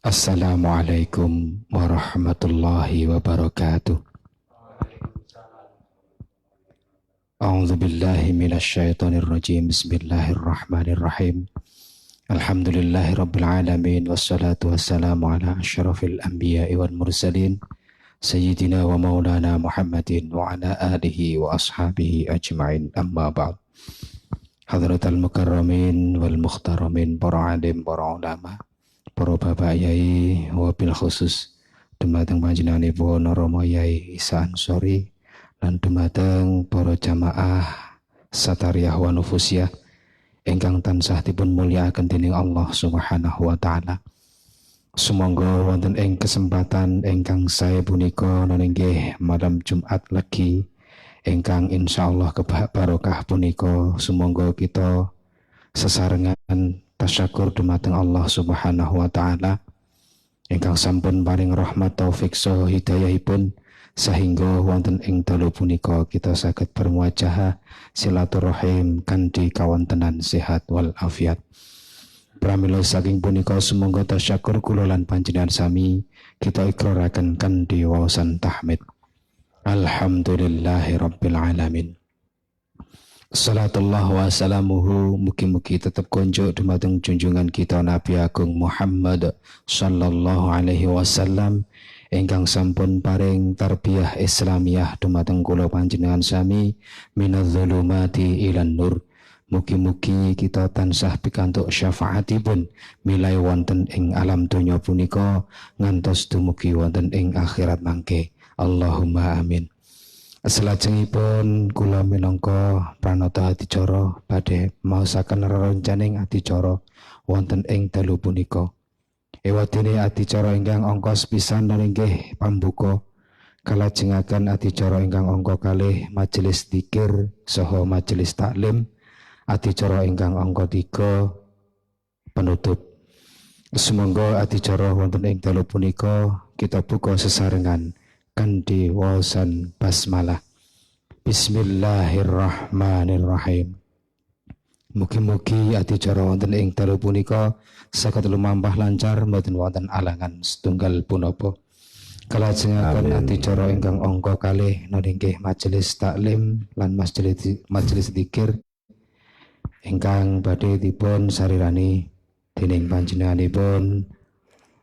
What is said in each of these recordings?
Assalamualaikum warahmatullahi wabarakatuh. A'udzu billahi minasyaitonir rajim. Bismillahirrahmanirrahim. Alhamdulillahirabbil alamin wassalatu wassalamu ala asyrafil anbiya'i wal mursalin sayyidina wa maulana Muhammadin wa ala alihi wa ashabihi ajma'in. Amma ba'd. Hadratal mukarramin wal mukhtaramin, para alim, para ulama, para bapak yai, wabil khusus dumateng panjenenganipun Rama Yai Isa Ansori lan dumateng para jamaah Satariyah wa Nufusiyah ingkang tansah dipun mulyakaken dening Allah Subhanahu wa taala. Sumangga wonten ing kesempatan ingkang sae punika nggih malam Jumat Legi ingkang insyaallah kebak barokah punika, sumangga kita sesarengan tasyakur dumateng Allah Subhanahu wa taala ingkang sampun paring rahmat taufik saha hidayahipun sehingga wonten ing dalu punika kita saged bermuajahah silaturahim kanthi kawontenan sehat wal afiat. Pramila saking punika sumangga tasyakur kula lan panjenengan sami kita ikraraken kanthi waosan tahmid. Alhamdulillahi rabbil alamin. Salatullah wa salamuhu mugi-mugi tetap konjuk dumateng junjungan kita Nabi Agung Muhammad sallallahu alaihi wasallam ingkang sampun paring tarbiyah Islamiyah dumateng kula panjenengan sami minadz-dzulumati ilan nur. Mugi-mugi kita tansah pikantuk syafaatipun milai wonten ing alam donya punika ngantos dumugi wonten ing akhirat mangke. Allahumma amin. Salajengipun kula minangka pranata adicara badhe maosaken rerencaning adicara wonten ing dalu punika. Ewadene adicara ingkang angka sepisan inggih pambuka, kalajengaken adicara ingkang angka kalih majelis dzikir saha majelis taklim, adicara ingkang angka 3 penutup. Sumangga adicara wonten ing dalu punika kita buka sesarengan kanthi waosan basmalah. Bismillahirrahmanirrahim. Mugi-mugi adicara wonten ing dalu punika saged lumampah lancar mboten wonten alangan setunggal punapa. Kalajengaken adicara ingkang angka kalih nggih majelis taklim lan majelis dzikir ingkang badhe dipun sarirani dening panjenenganipun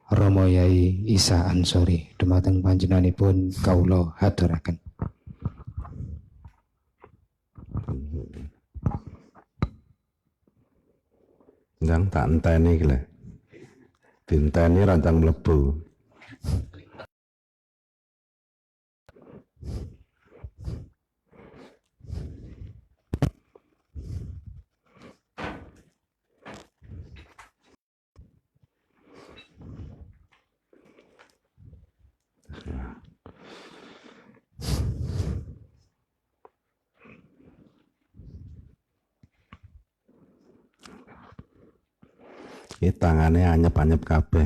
Rama Yai Isa Ansori. Dumateng panjenenganipun kawula haturaken. Ndang tak enteni iki lho. Dinteni rancang mlebu. Tangane anyep-anyep kabeh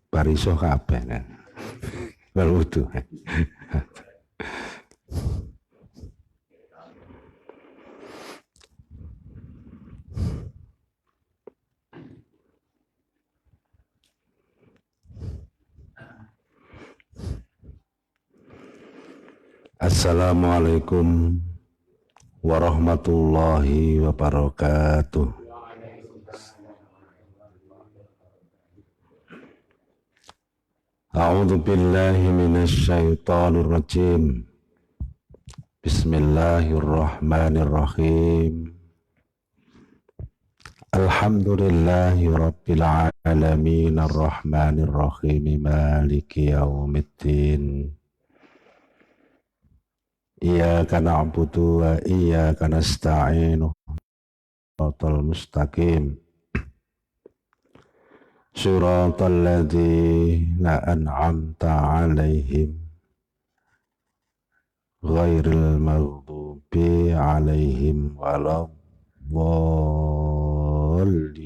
bar iso kabeh kan. Bar wudu. Assalamualaikum warahmatullahi wabarakatuh. A'udzu billahi minasy syaithanir rajim. Bismillahirrahmanirrahim. Alhamdulillahi rabbil alamin arrahmanir rahim maliki yaumiddin. Iyyaka na'budu wa iyyaka nasta'in. Shiratal mustaqim. Shiratal ladzina an'amta 'alaihim ghairil maghdubi 'alaihim waladdallin.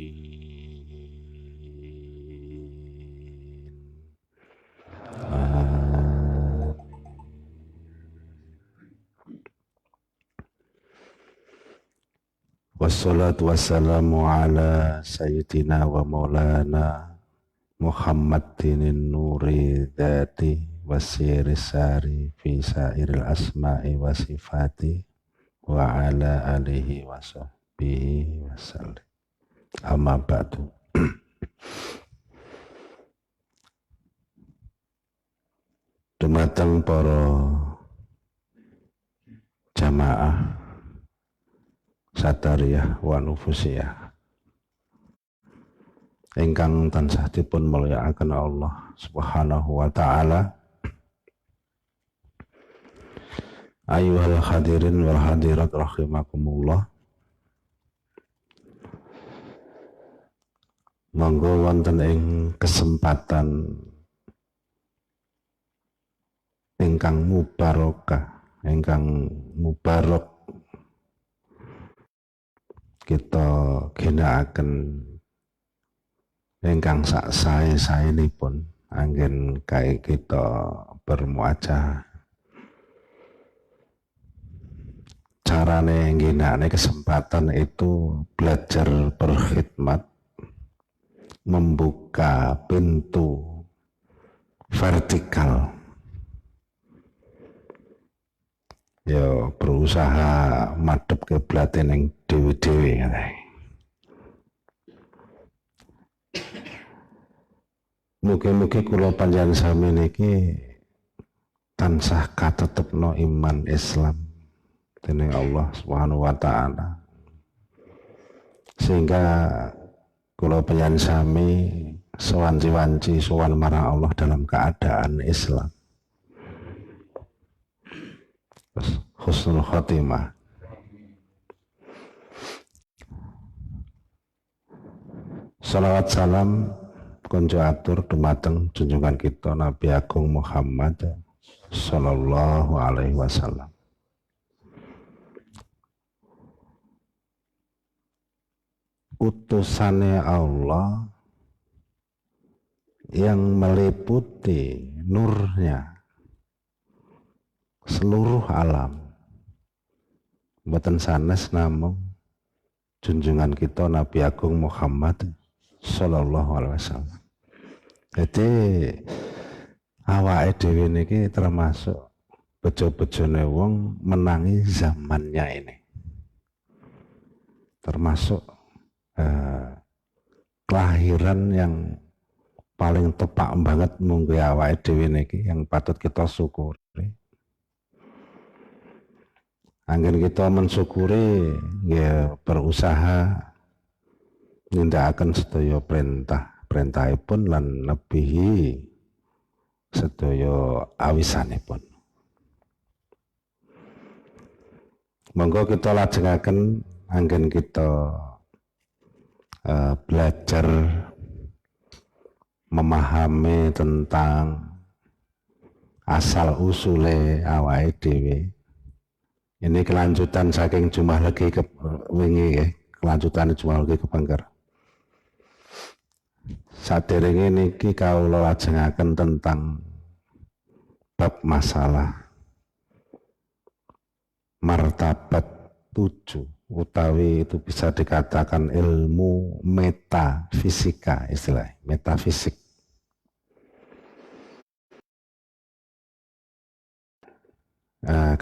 Wassalatu wassalamu ala sayyidina wa maulana Muhammadin nuri dzati wasirisari fi sairil asma'i wa sifati wa ala alihi wa sahbihi wa sallim. Amma ba'du. Dumateng para jamaah sadariyah wa nufusiyah ingkang tansah dipun mulyakaken Allah Subhanahu wa taala. Ayyuhal hadirin wal hadirat rahimakumullah. Monggo wonten ing kesempatan ingkang mubarakah, ingkang mubarak kita ginakaken ingkang sak sae-saenipun anggen kae kita bermuajah. Carane ginakne kesempatan itu belajar berkhidmat, membuka pintu vertikal. Ya berusaha madhep kiblate ning dhewe-dhewe ngene. Mugi-mugi kula panjenengan sami niki tansah katetepno iman Islam dening Allah Subhanahu wa taala. Sehingga kula panjenengan sami sewanci-wanci sowan marang Allah dalam keadaan Islam. Husnul khotimah. Salawat salam konjo atur dumateng junjungan kita Nabi Agung Muhammad sallallahu alaihi wasallam. Utusannya Allah yang meliputi nurnya seluruh alam. Mboten sanes namung junjungan kita Nabi Agung Muhammad sallallahu alaihi wasallam. Jadi awake dhewe niki termasuk bejo-bejone wong menangi zamannya ini. Termasuk kelahiran yang paling tepak banget munggo awake dhewe niki yang patut kita syukuri. Anggen kita mensyukuri ya berusaha nindakaken sedaya perintahipun lan nebihi sedaya awisanipun. Monggo kita lajengaken anggen kita belajar memahami tentang asal usule awake dhewe. Ini kelanjutan saking jumlah lagi wingi ya, kelanjutan jumlah lagi kepengker. Saderenge niki kawula lajengaken tentang bab masalah martabat 7 utawi itu bisa dikatakan ilmu metafisika, istilah metafisik.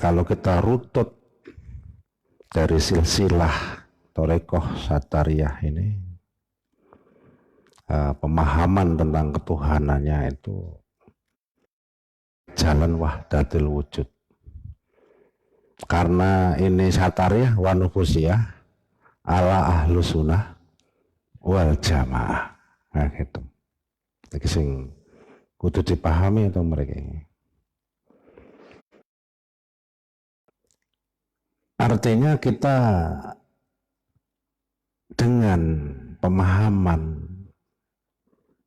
Kalau kita rutut dari silsilah Thorekoh Satariyah ini, pemahaman tentang ketuhanannya itu jalan wahdatul wujud. Karena ini Satariyah wa nufusiyah ala ahlu sunnah wal jamaah. Nah gitu. Iki sing kudu dipahami itu mereka ini. Artinya kita dengan pemahaman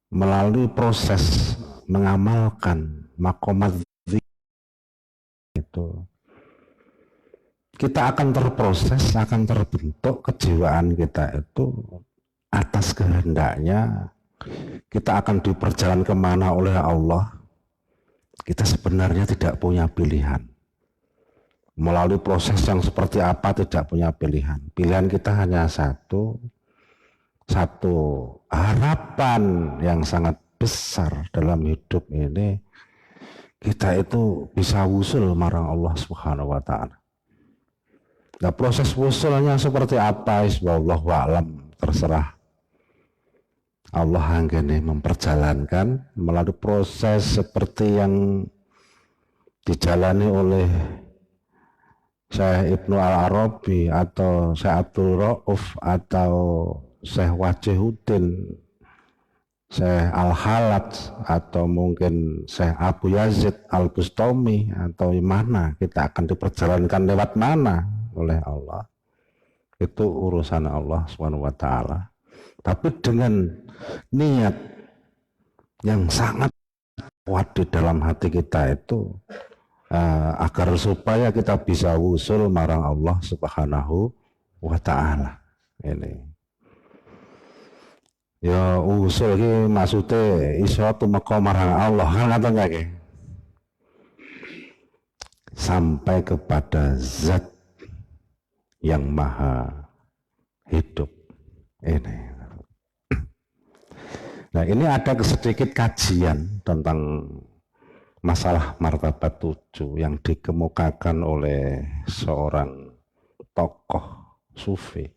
melalui proses mengamalkan maqamat itu, kita akan terproses, akan terbentuk kejiwaan kita itu atas kehendaknya. Kita akan diperjalan kemana oleh Allah. Kita sebenarnya tidak punya pilihan. Melalui proses yang seperti apa tidak punya pilihan. Pilihan kita hanya satu harapan yang sangat besar dalam hidup ini, kita itu bisa wusul marang Allah Subhanahu wa taala. Nah, proses wusulnya seperti apa? Wallahu a'lam, terserah Allah anggene memperjalankan melalui proses seperti yang dijalani oleh Syekh Ibnu Al-Arabi atau Syekh Abdul Rauf atau Syekh Wajihuddin, Syekh Al-Halaj atau mungkin Syekh Abu Yazid Al-Bustami atau mana, kita akan diperjalankan lewat mana oleh Allah. Itu urusan Allah Subhanahu wa taala. Tapi dengan niat yang sangat kuat di dalam hati kita itu agar supaya kita bisa wusul marang Allah Subhanahu wa taala. Ini ya usul iki maksudnya iso tumeka marang Allah kan ngoten nggih. Sampai kepada zat yang maha hidup ini. Nah, ini ada sedikit kajian tentang masalah martabat 7 yang dikemukakan oleh seorang tokoh sufi.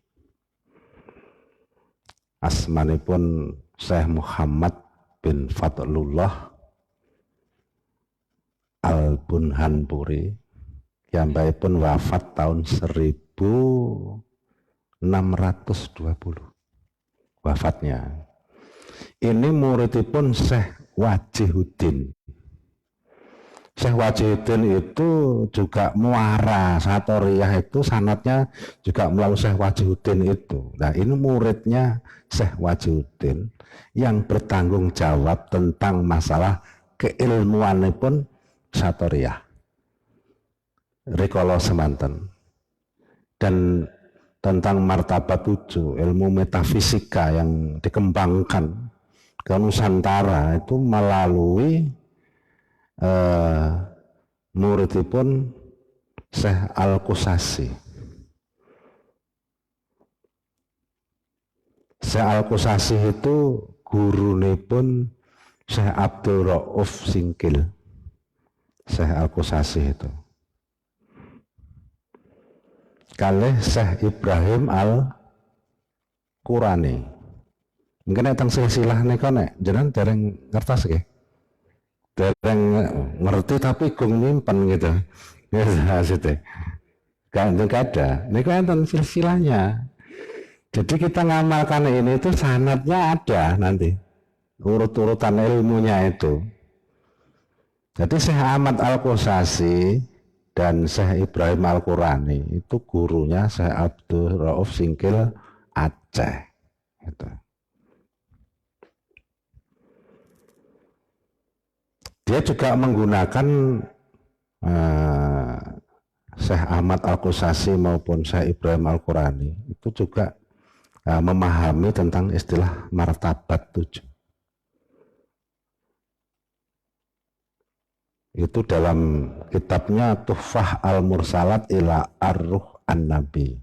Asmanipun Syekh Muhammad bin Fadlullah Al-Bunhanpuri, yang pun wafat tahun 1620 wafatnya. Ini muridipun Syekh Wajihuddin. Syekh Wajihuddin itu juga muara Satoriyah itu sanadnya juga melalui Syekh Wajihuddin itu. Nah, ini muridnya Syekh Wajihuddin yang bertanggung jawab tentang masalah keilmuanipun Satoriyah. Rikala semanten. Dan tentang martabat 7, ilmu metafisika yang dikembangkan ke Nusantara itu melalui muridipun Syekh Al-Qusasi. Syekh Al-Qusasi itu gurunipun Syekh Abdul Rauf Singkil. Syekh Al-Qusasi itu kalih Syekh Ibrahim Al-Qurani. Mungkin tentang silsilah nika nek jenengan dereng ngertos nggih. Dereng ngerti tapi gung nyimpen gitu. Ya maksudnya. Kan ada. Nika enten silsilahnya. Jadi kita ngamalkan ini itu sanadnya ada nanti. Urut-urutan ilmunya itu. Jadi Syekh Ahmad Al-Qusasi dan Syekh Ibrahim Al-Qurani itu gurunya Syekh Abdul Rauf Singkil Aceh. Gitu. Dia juga menggunakan Syekh Ahmad Al-Qusasi maupun Syekh Ibrahim Al-Qurani itu juga memahami tentang istilah martabat 7. Itu dalam kitabnya Tuhfah Al-Mursalat ila Ar-Ruh An-Nabi.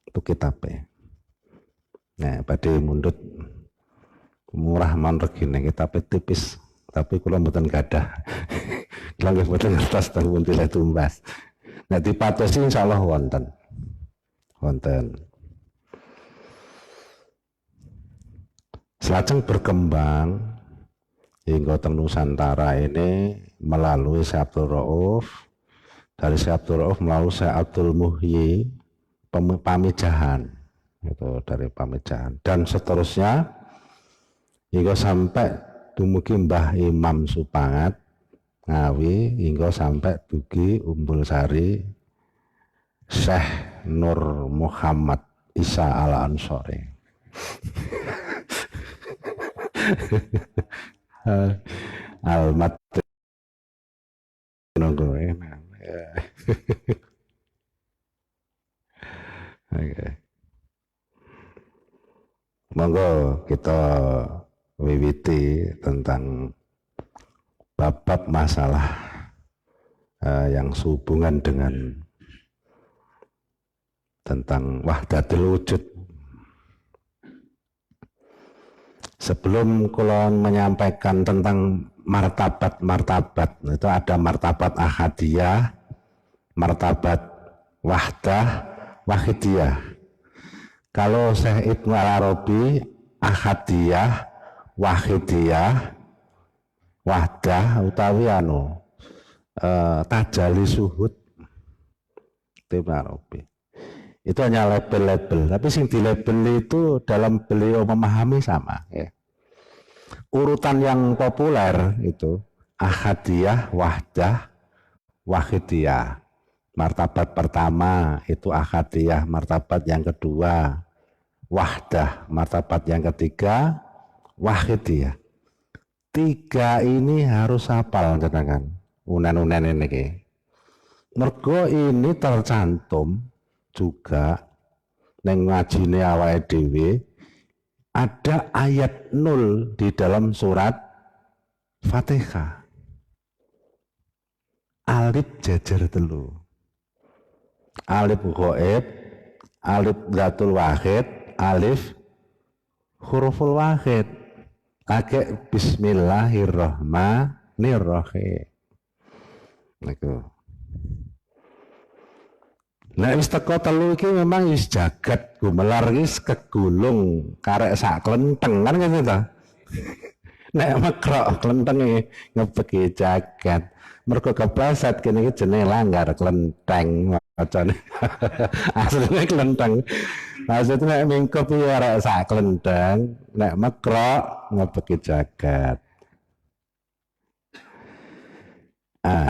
Itu kitabnya. Nah, badhe mundut murah man regine kitabnya tipis, tapi kula mboten gadah. Kula nggih mboten ngertos teng pundi le tumbas. Nah, dipatosi insyaallah wonten. Wonten. Selajeng berkembang hingga teng Nusantara ini melalui Syekh Abdul Rauf, dari Syekh Abdul Rauf melalui Syekh Abdul Muhyi Pamijahan, itu dari Pamijahan, dan seterusnya hingga sampai dumugi Mbah Imam Supangat Ngawi, hingga sampai dugi Umbul Sari Syekh Nur Muhammad Isa Al-Ansori. Almat nunggu enak. Oke. Monggo kita wiwiti tentang bab-bab masalah yang sehubungan dengan tentang wahdatul wujud. sebelum kula menyampaikan tentang martabat-martabat, itu ada martabat ahadiyah, martabat wahdah, wahidiyah. Kalau Syekh Ibnu Arabi ahadiyah, wahidiyah, wahdah utawi tajali suhud Ibnu Arabi. Itu hanya label-label, tapi sing di label itu dalam beliau memahami sama ya. Urutan yang populer itu ahadiyah, wahdah, wahidiyah. Martabat pertama itu ahadiyah, martabat yang kedua wahdah, martabat yang ketiga wahidiyah. Tiga ini harus hafal jenengan. Unen-unen ini. Mergo ini tercantum juga neng ngajine awake dhewe ada ayat 0 di dalam surat Fatihah. Alif jajar telu. Alif ghaib, alif zatul wahid, alif huruful wahid. Pakai bismillahirrahmanirrahim. Niku. Nek wis teko telu iki memang wis jagat gumelar iki kegulung karek sak klenteng kan gitu ta. Nek makrok klentenge ngebeki jagat. Mergo kebasat kene iki jenenge langgar klenteng macane. Asline klenteng. Maksudnya nek mingkup iki arek sak klenteng, nek makrok ngebeki jagat.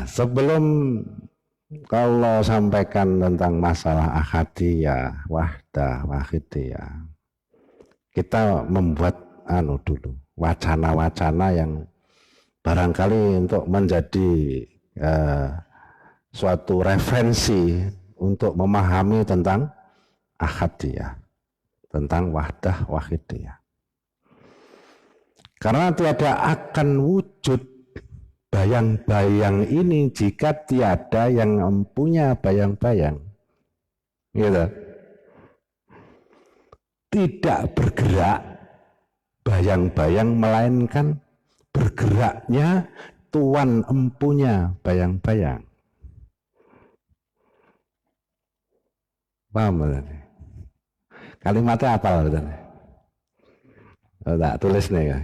Sebelum kalau sampaikan tentang masalah ahadiyah, wahdah, wahidiyah, kita membuat dulu wacana-wacana yang barangkali untuk menjadi suatu referensi untuk memahami tentang ahadiyah, tentang wahdah, wahidiyah. Karena tiada akan wujud bayang-bayang ini jika tiada yang mempunyai bayang-bayang, gitu. Tidak bergerak bayang-bayang, melainkan bergeraknya tuan empunya bayang-bayang. Paham berarti? Kalimatnya apa berarti? Tak tulis nih ya.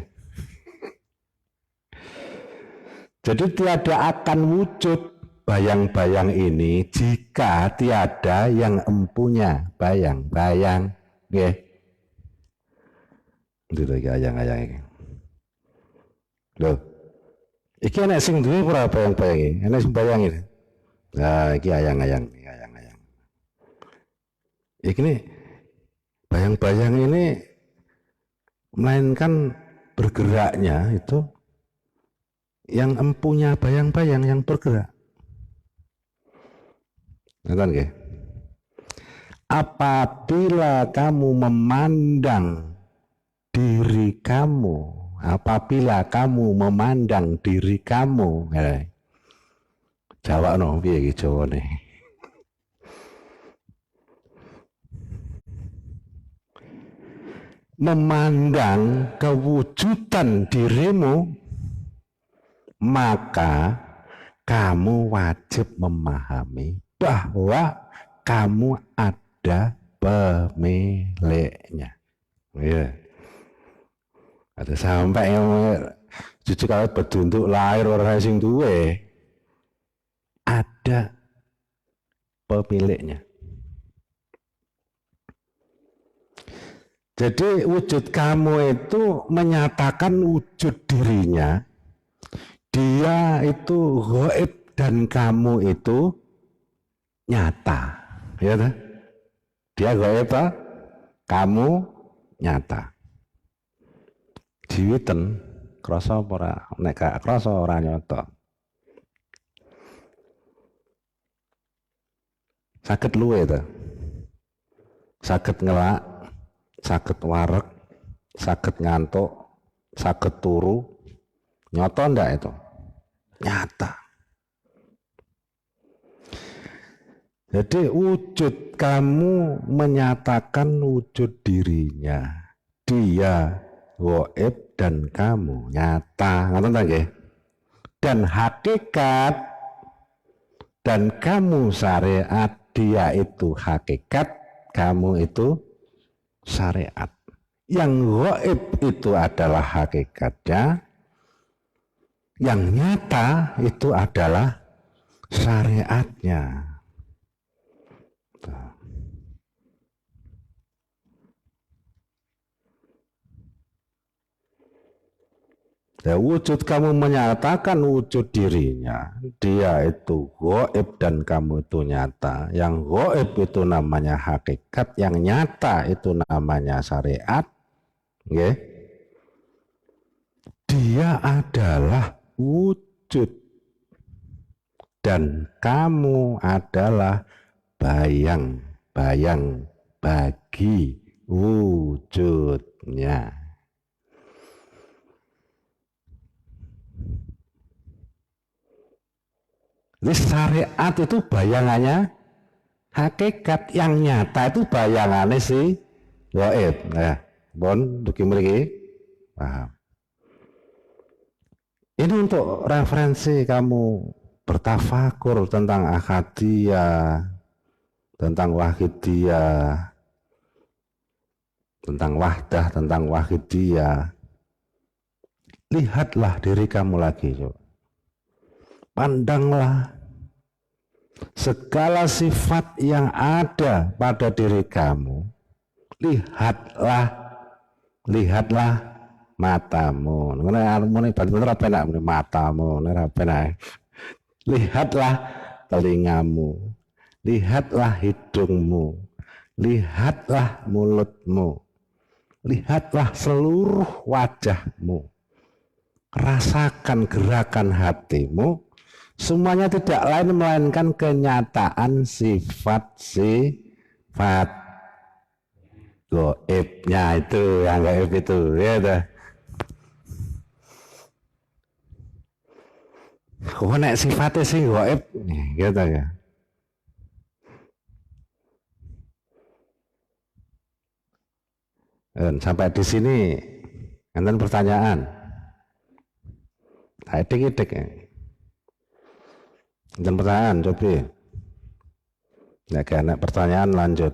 Jadi tiada akan wujud bayang-bayang ini jika tiada yang empunya bayang-bayang. Nggih. Itu iki ayang-ayang iki. Loh. Iki ana sing duwe ora bayang-bayang iki? Ana sing bayang iki. Nah, iki ayang-ayang, ayang-ayang. Iki nih bayang-bayang ini melainkan bergeraknya itu yang empunya bayang-bayang yang bergerak. Ngerti nggih? Apabila kamu memandang diri kamu, apabila kamu memandang diri kamu, Jawa no piye iki Jawane? Memandang kewujudan dirimu, maka kamu wajib memahami bahwa kamu ada pemiliknya. Ya. Ada sampai yang jujur kalau berbentuk lahir orang sing duwe, ada pemiliknya. Jadi wujud kamu itu menyatakan wujud dirinya. Dia itu gaib dan kamu itu nyata, ya kan? Dia gaib, kamu nyata. Diwiten krasa ora, nek gak krasa ora nyata. Saged luwe ta. Saged ngelak, saged wareg, saged ngantuk, saged turu. Nyata ndak itu? Nyata. Jadi wujud kamu menyatakan wujud dirinya. Dia gaib dan kamu nyata, ngoten ta nggih? Dan hakikat dan kamu syariat, dia itu hakikat, kamu itu syariat. Yang gaib itu adalah hakikatnya, yang nyata itu adalah syariatnya. Ya, wujud kamu menyatakan wujud dirinya, dia itu gaib dan kamu itu nyata. Yang gaib itu namanya hakikat, yang nyata itu namanya syariat. Okay. Dia adalah wujud dan kamu adalah bayang-bayang bagi wujudnya. Jadi syariat itu bayangannya hakikat, yang nyata itu bayangannya si gaib. Nah, bon, mriki paham. Ini untuk referensi kamu bertafakur tentang akadiyah, tentang wahidiyah, tentang wahdah, tentang wahidiyah. Lihatlah diri kamu lagi, coba. Pandanglah segala sifat yang ada pada diri kamu. Lihatlah matamu. Matamu, lihatlah telingamu, lihatlah hidungmu, lihatlah mulutmu, lihatlah seluruh wajahmu, rasakan gerakan hatimu. Semuanya tidak lain melainkan kenyataan sifat gaibnya itu, yang gaib itu, ya dah. Kok nek sifatnya sih gaib, gitu ya. Dan sampai di sini, enten pertanyaan. Edik-edik ya. Dan pertanyaan, coba. Ya, karena pertanyaan lanjut.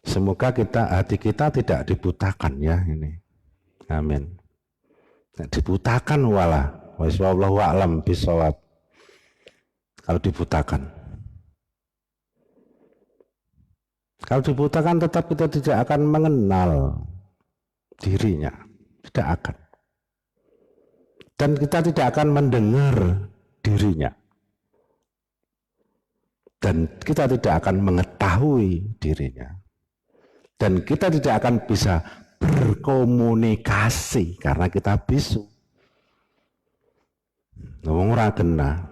Semoga hati kita tidak dibutakan ya ini. Amin. Dibutakan wala. Wallahu a'lam bishawab. Kalau dibutakan. Kalau dibutakan tetap kita tidak akan mengenal dirinya. Tidak akan. Dan kita tidak akan mendengar dirinya. Dan kita tidak akan mengetahui dirinya. Dan kita tidak akan bisa berkomunikasi karena kita bisu. Ngomong ora kena.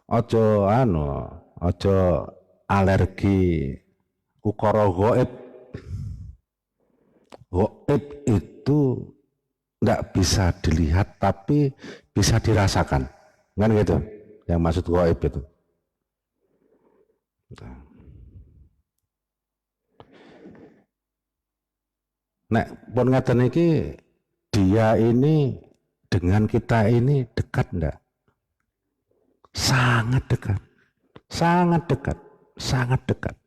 Ojo alergi ukara gaib. Gaib itu tidak bisa dilihat tapi bisa dirasakan, kan gitu yang maksud gaib itu. Nek pun ngaten iki, dia ini dengan kita ini dekat enggak? Sangat dekat, sangat dekat, sangat dekat.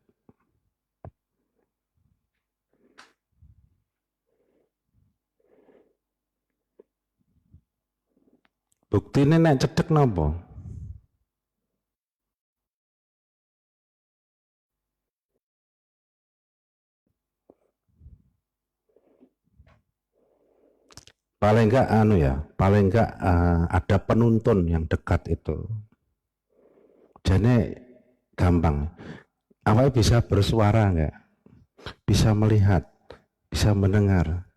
Buktine nek cedek napa? Paling enggak paling enggak ada penuntun yang dekat itu. Jadi gampang. Awalnya bisa bersuara enggak? Bisa melihat, bisa mendengar.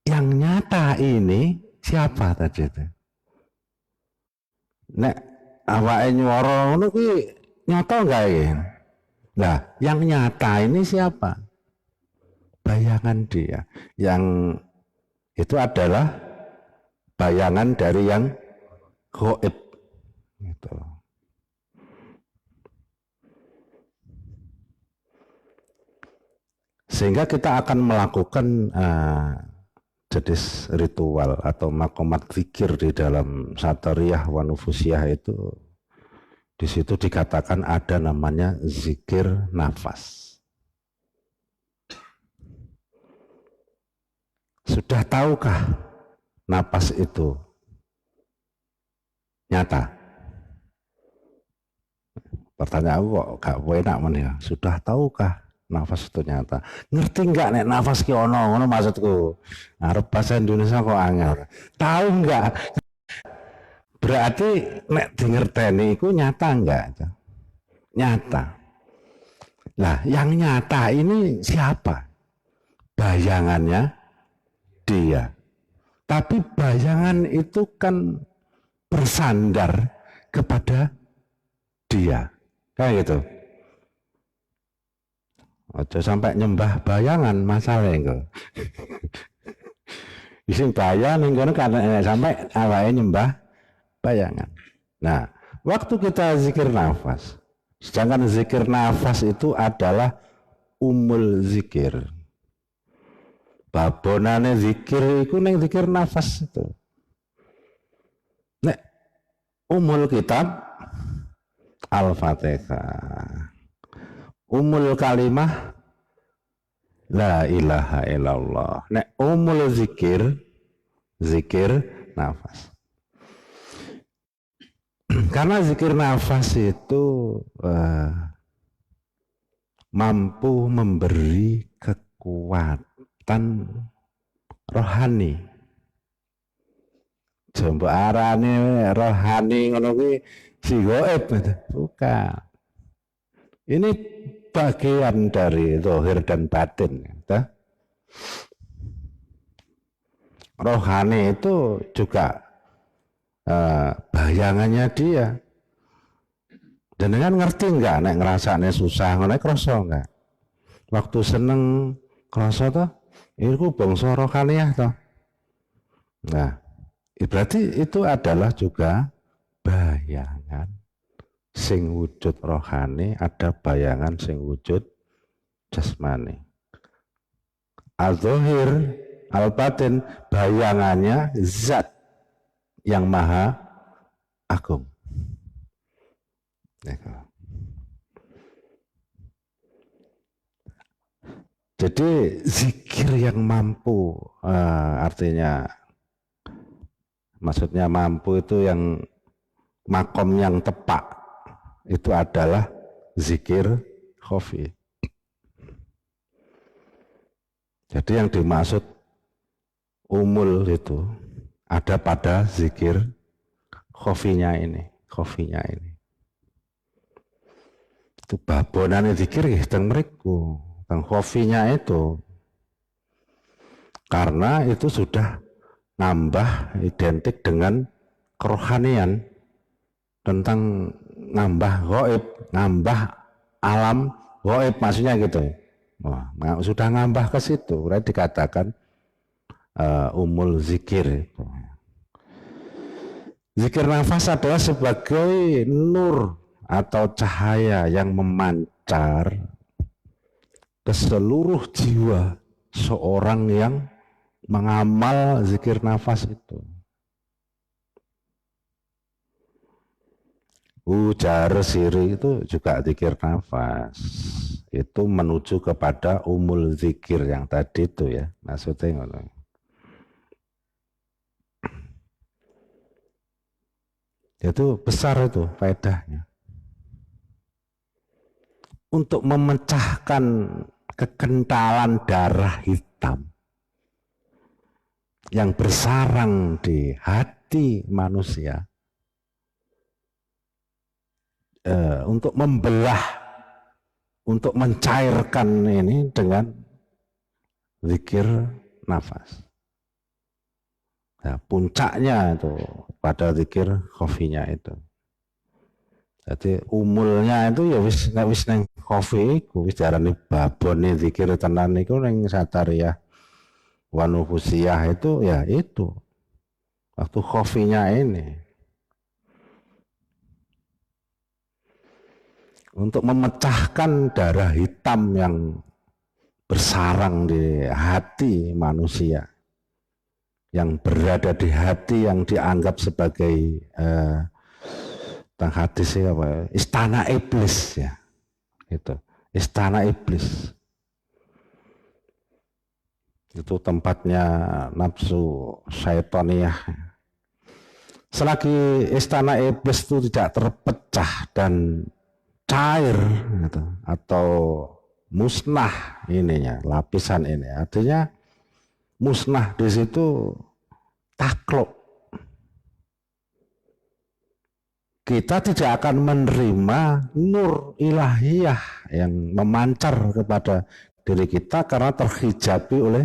Yang nyata ini siapa tadi itu? Nek awake nyuara ngono kuwi nyata enggak ya? Nah, yang nyata ini siapa? Bayangan dia. Yang itu adalah bayangan dari yang gaib. Gitu. Sehingga kita akan melakukan jenis ritual atau makomat zikir di dalam satariyah wa nufusiyah itu. Di situ dikatakan ada namanya zikir nafas. Sudah tahukah nafas itu nyata? Pertanyaan aku kok gak enak men ya. Sudah tahukah nafas itu nyata? Ngerti nggak nek nafas ki ono maksudku. Arep bahasa Indonesia kok angel. Tahu nggak? Berarti nek dingerteni iku nyata enggak? Nyata. Nah, yang nyata ini siapa? Bayangannya dia. Tapi bayangan itu kan bersandar kepada dia. Kayak gitu. Ojo sampai nyembah bayangan masalah itu. Ising bayang ning kono karena sampai awake nyembah bayangan. Nah, waktu kita zikir nafas, sedangkan zikir nafas itu adalah umul zikir. Babonane zikir itu ning zikir nafas itu. Nek umul kitab Al-Fatihah. Umul kalimah la ilaha illallah. Nek umul zikir nafas. Karena zikir nafas itu mampu memberi kekuatan rohani. Jombo arane rohani ngono kuwi si gaib bukan. Ini bagian dari zahir dan batin. Rohani itu juga bayangannya dia. Dan dengan ngerti enggak nek ngrasane susah ngono krasa enggak? Waktu seneng krasa toh, iku bangsa rohaniyah toh. Nah, berarti itu adalah juga bayangan sing wujud rohani, ada bayangan sing wujud jasmani. Al-zahir, al-batin, bayangannya zat yang maha agung. Jadi zikir yang mampu, artinya maksudnya mampu itu yang makom yang tepat, itu adalah zikir khafi. Jadi yang dimaksud umul itu ada pada zikir khafinya ini. Itu babonane zikir nggih teng mriku, teng khafinya itu. Karena itu sudah nambah identik dengan kerohanian, tentang nambah gaib, nambah alam gaib maksudnya gitu. Wah, sudah nambah ke situ, berarti dikatakan umul zikir. Zikir nafas adalah sebagai nur atau cahaya yang memancar ke seluruh jiwa seorang yang mengamal zikir nafas itu. Ujar siri itu juga zikir nafas. Itu menuju kepada umul zikir yang tadi itu ya. Maksudnya ngono. Itu besar itu faedahnya. Untuk memecahkan kekentalan darah hitam yang bersarang di hati manusia. Untuk membelah, untuk mencairkan ini dengan zikir nafas. Nah, puncaknya itu pada zikir khafinya itu. Jadi umulnya itu ya wis neng khafi iku wis diarani babone zikir tenan niku ning satariyah wa nufusiyah itu ya itu. Waktu khafinya ini. Untuk memecahkan darah hitam yang bersarang di hati manusia, yang berada di hati yang dianggap sebagai tentang hadis apa ya? Istana iblis ya, itu istana iblis, itu tempatnya nafsu syaitaniyah. Selagi istana iblis itu tidak terpecah dan cair gitu, atau musnah ininya, lapisan ini, artinya musnah di situ, takluk, kita tidak akan menerima nur ilahiyah yang memancar kepada diri kita karena terhijabi oleh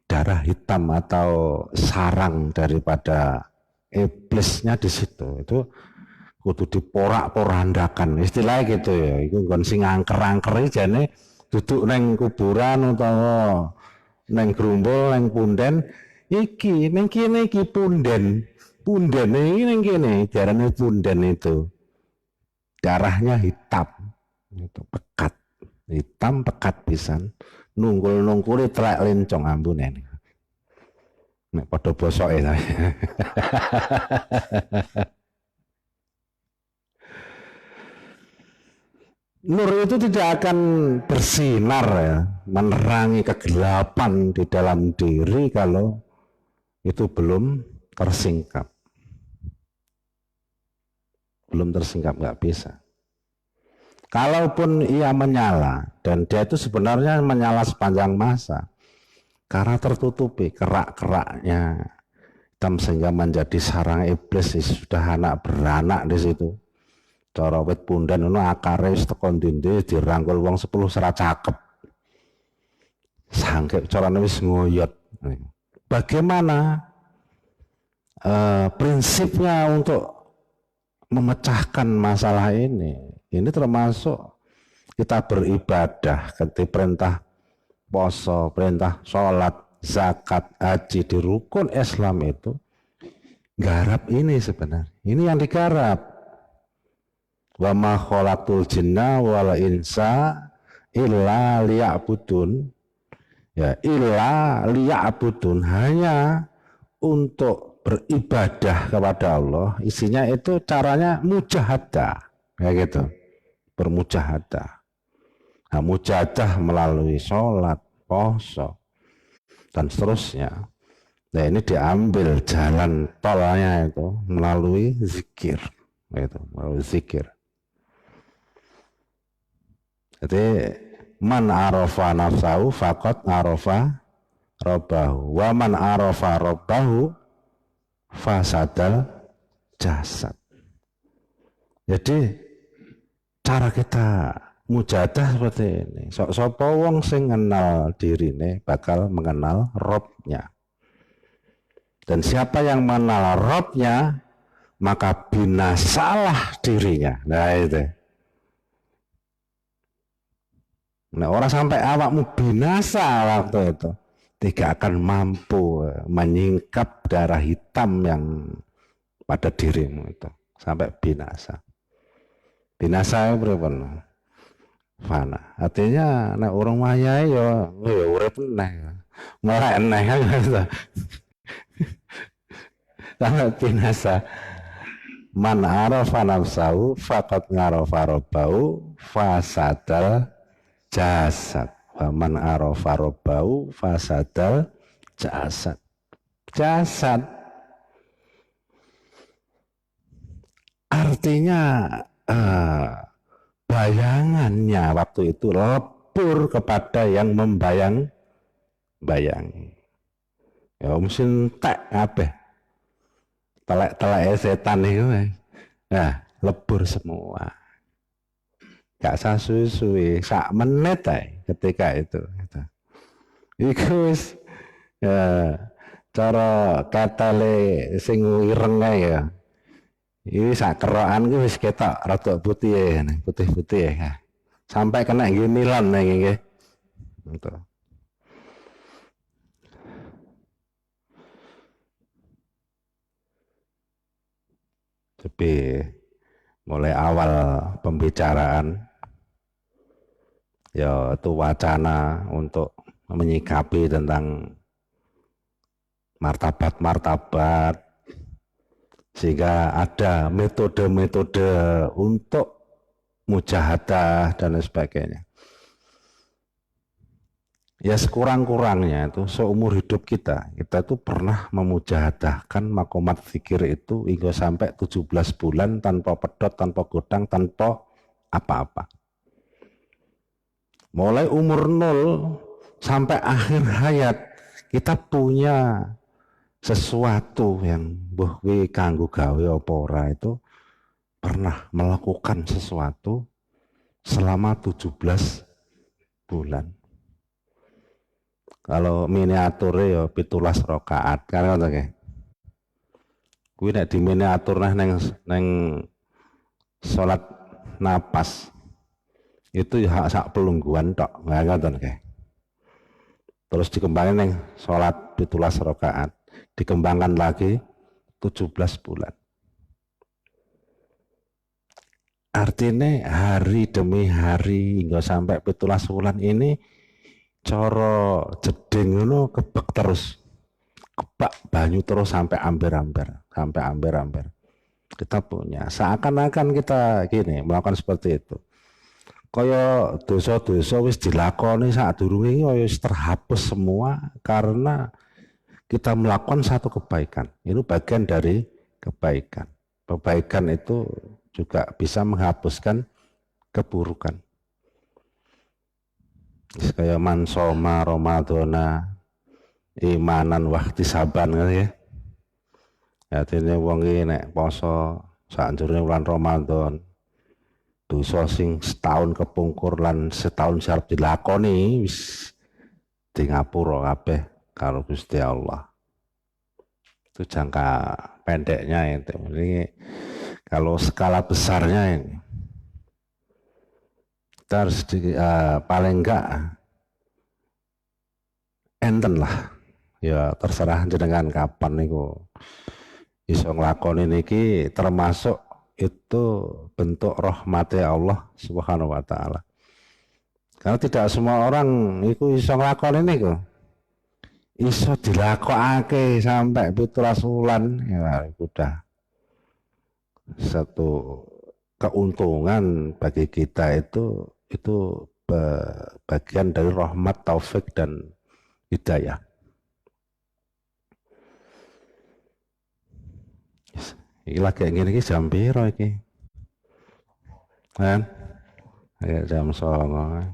darah hitam atau sarang daripada iblisnya di situ. Itu kudu diporak-porandakan istilahnya gitu ya. Iku nggon sing angker-angker jane duduk neng kuburan utawa neng grumbul neng punden iki neng kene iki punden ini neng kene diarani punden itu darahnya hitam itu pekat hitam pekat pisan nunggul-nungguli telek lencong ambune nek padha bosoke ta. Nur itu tidak akan bersinar ya, menerangi kegelapan di dalam diri kalau itu belum tersingkap. Belum tersingkap, nggak bisa. Kalaupun ia menyala, dan dia itu sebenarnya menyala sepanjang masa, karena tertutupi kerak-keraknya hitam sehingga menjadi sarang iblis, sudah anak beranak di situ. Cara wit pundan itu akare tekan dindi dirangkul wong 10 serat cakep. Sangke carane wis ngoyot. Bagaimana prinsipnya untuk memecahkan masalah ini? Ini termasuk kita beribadah ketika perintah poso, perintah sholat, zakat, haji di rukun Islam itu garap ini sebenarnya. Ini yang digarap. Wa ma khalaqtul jinna wal insa illa liya'budun. Ya, illa liya'budun, hanya untuk beribadah kepada Allah. Isinya itu caranya mujahadah. Kayak gitu. Bermujahadah. Nah, mujahadah melalui sholat, poso, dan seterusnya. Nah, ini diambil jalan tolnya itu melalui zikir. Gitu, melalui zikir. Jadi man arafa nafsahu faqad arafa rabbahu wa man arafa rabbahu fasadal jasad. Jadi cara kita mujahadah seperti ini. Sapa wong sing kenal dirine bakal mengenal Robnya. Dan siapa yang mengenal Robnya maka binasalah dirinya. Nah itu. Nah, orang sampai awakmu binasa waktu itu tidak akan mampu menyingkap darah hitam yang pada dirimu itu sampai binasa. Binasa berapa? Fana. Artinya nek orang maya ya urip neh. Malah neh gitu. Sampai binasa. Man arafa nafsahu faqad ngarafa rabbahu fasadal jasad. Man arafa rabbahu fasadal jasad. Jasad artinya bayangannya waktu itu lebur kepada yang membayang-bayangi. Ya mungkin tak apa telek setan itu nah lebur semua, gak suwe-suwe sak menit ketika itu wis ya, cara katale sing ireng ya ini sak kerokan ku wis ketok rada putih ya. Sampai kena nggih nilan nggih. Gitu. Tapi mulai awal pembicaraan Ya itu wacana untuk menyikapi tentang martabat-martabat, sehingga ada metode-metode untuk mujahadah dan lain sebagainya. Ya sekurang-kurangnya itu seumur hidup kita itu pernah memujahadahkan makomat zikir itu hingga sampai 17 bulan tanpa pedot, tanpa godang, tanpa apa-apa. Mulai umur 0 sampai akhir hayat kita punya sesuatu yang mbuh kuwi kanggo gawe apa ora itu pernah melakukan sesuatu selama 17 bulan. Kalau miniaturnya ya 17 rakaat kan ngono nggih. Kuwi nek di miniatur neng salat napas itu ya sak pelungguan tok, ngoten nggih. Terus dikembangin neng salat 17 rakaat, dikembangkan lagi 17 bulan. Artinya hari demi hari hingga sampai 17 bulan ini coro jeding ngono kebek terus, kebak banyu terus sampai amber-amber, kita punya seakan-akan kita gini melakukan seperti itu, kaya dosa-dosa wis dilakoni sadurunge wis terhapus semua karena kita melakukan satu kebaikan. Itu bagian dari kebaikan itu juga bisa menghapuskan keburukan. Kayak mansoma Ramadhana imanan wahtisaban kan ya. Artinya wong iki nek poso sakjroning bulan Ramadan dosa sing setahun kepungkur lan setahun siap dilakoni wis di ngapura kabeh karo Gusti Allah. Itu jangka pendeknya itu. Ini kalau skala besarnya ini kita harus paling enggak enten lah ya terserah jenengan kapan niku iso nglakoni niki, termasuk itu bentuk rahmatnya Allah Subhanahu wa taala. Karena tidak semua orang iku iso nglakoni niku. Iso dilakokake sampai 17 wulan ya udah satu keuntungan bagi kita itu bagian dari rahmat, taufik dan hidayah. Iki lagi ngene iki jam piro iki? Kan? Ya jam 09.00.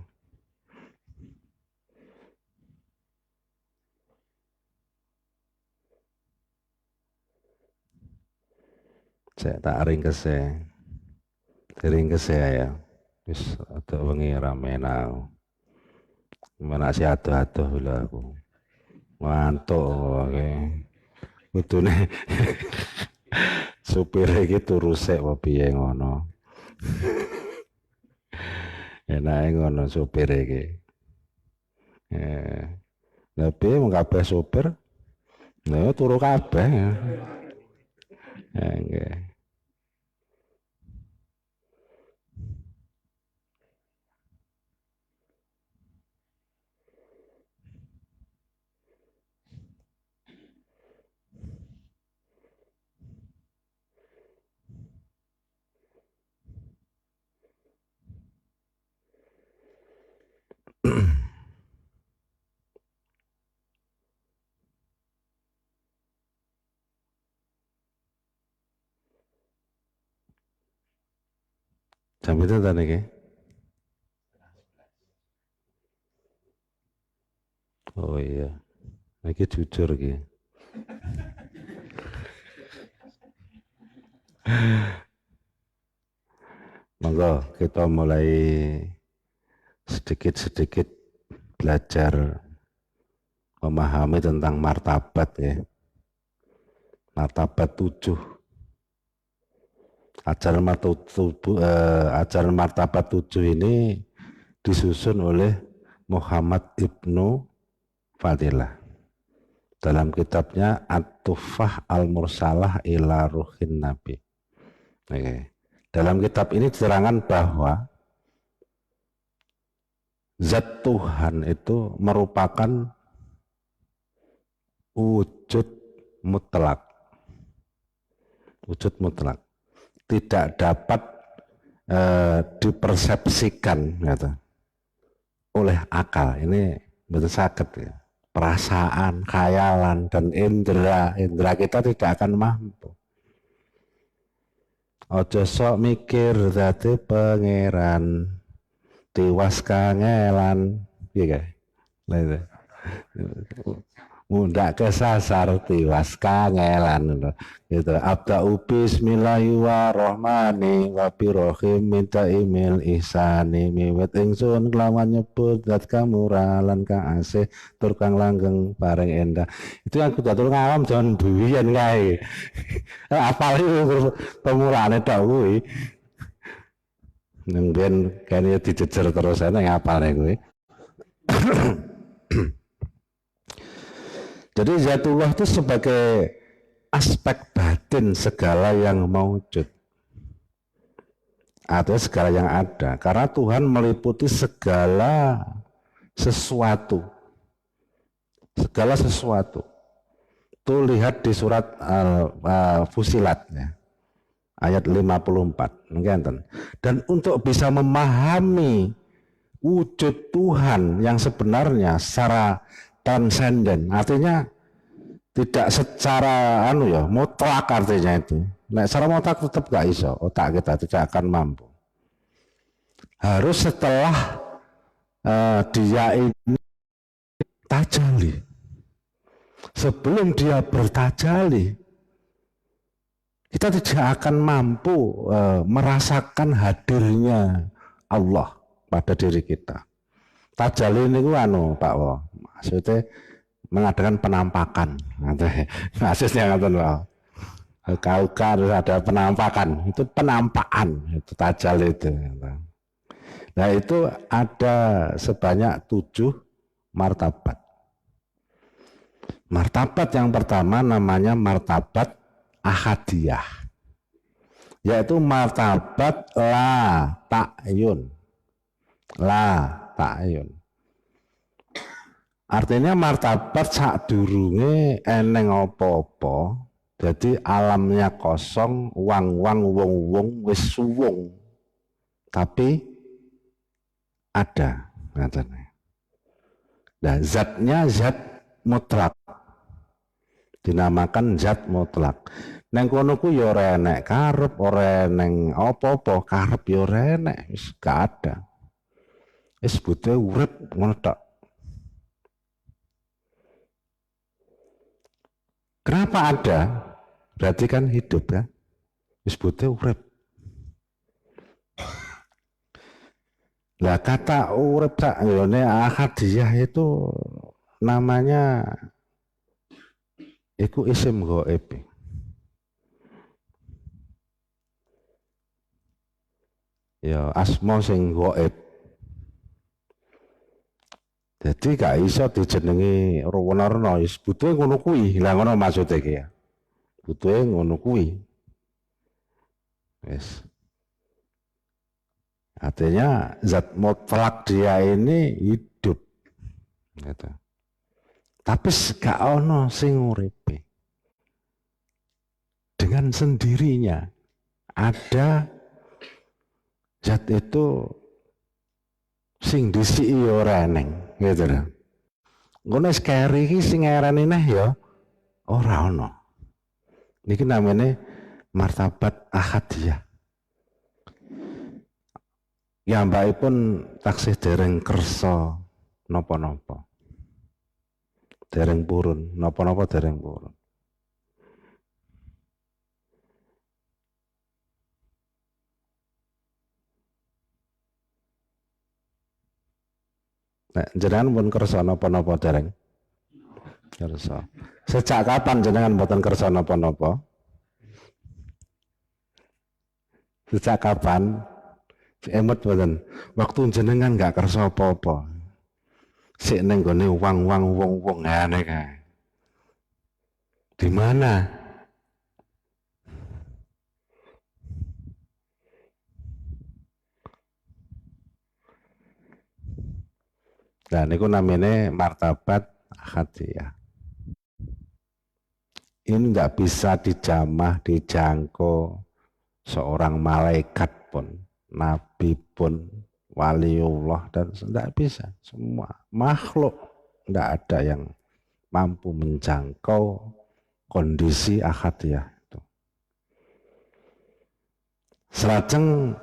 Saya tak ringkese ya. Wis ada wengi rame nang. Mana sih aduh lah aku. Ngantuk oke. Kudune supir iki turu sik apa piye ngono. Enake ngono supir iki. Tapi mung kabeh supir lha turu kabeh. Nggih. Jam itu tadi ke? Oh iya, ini jujur ki. Monggo kita mulai sedikit-sedikit belajar memahami tentang martabat ya. Martabat 7. Ajaran martabat 7 ini disusun oleh Muhammad Ibnu Fadilah dalam kitabnya At-Tuffah Al-Mursalah ila Ruhin Nabi. Oke. Dalam kitab ini diterangkan bahwa Zat Tuhan itu merupakan wujud mutlak. Wujud mutlak. Tidak dapat dipersepsikan gitu, oleh akal. Ini betul sakit ya. Perasaan, khayalan, dan indera kita tidak akan mampu. Ojo sok mikir dadi pangeran, tiwas kangelan, iya kan? Mudah kesasar tiwas kangelan gitu. Abda'u bismillahirrahmanirrahim wa birrohim minta email ihsani miwet ingsun kelawan nyebut zat kamuralan kang asih tur kang langgeng paring endah. Itu yang kudu atur ngawam jangan buwian kae. Apal itu pemulane tok kuwi. Nang ben kene dijejer terus ana ngapalne kuwi. Jadi zatullah itu sebagai aspek batin segala yang mewujud atau segala yang ada, karena Tuhan meliputi segala sesuatu. Tuh lihat di surat Fusilat ya, ayat 54. Dan untuk bisa memahami wujud Tuhan yang sebenarnya secara transenden, artinya tidak secara mutlak, artinya itu. Nah, secara mutlak tetap gak iso, otak kita tidak akan mampu. Harus setelah dia ini tajalli. Sebelum dia bertajalli, kita tidak akan mampu merasakan hadirnya Allah pada diri kita. Tajalli ini Pak Wo, maksudnya mengadakan penampakan. Maksudnya kalau harus ada penampakan, itu penampakan, itu tajalli itu. Nah itu ada sebanyak 7 martabat. Martabat yang pertama namanya martabat ahadiyah, yaitu martabat la ta'yun. Artinya martabat sadurunge eneng apa-apa, jadi alamnya kosong, wang-wang wong-wong wis suwung, tapi ada. Nah, zatnya zat mutlak, dinamakan zat mutlak. Neng kono ku ya ora enek karep, ora eneng apa-apa, karep ya ora enek, wis gak ada. Wis butuh urip ngono tok. Kenapa ada? Berarti kan hidup kan? Wis butuh urip. Lah kata urip sak ngene ahadiyah itu namanya iku isim ghaib. Ya asma sing ghaib. Jadi gak iso dijenengi rono-rono, wis butuhe ngono kuwi. Lah ngono maksude iki ya. Butuhe ngono kuwi. Wis. Artinya zat mutlak dia ini hidup. Gitu. Tapi gak ono sing uripe. Dengan sendirinya ada zat itu sing disiki ora eneng, gitu lho. Ngono sekari iki sing ngarani neh ya ora ono. Niki namanya martabat ahadiyah. Ya mbakipun taksih dereng kersa napa-napa. Dereng purun, napa-napa dereng purun. Nah, jenengan pun kersa napa-napa dereng? Kersa. Sejak kapan jenengan mboten kersa napa-napa? Sejak kapan? Emot mboten. Waktu jenengan gak kersa apa-apa. Sik ning gone wang-wang wong-wong ngene kae. Di mana? Dan itu namanya martabat ahadiyah. Ini nggak bisa dijamah, dijangkau seorang malaikat pun, nabi pun, waliullah, dan tidak bisa. Semua makhluk tidak ada yang mampu menjangkau kondisi ahadiyah itu. Selajeng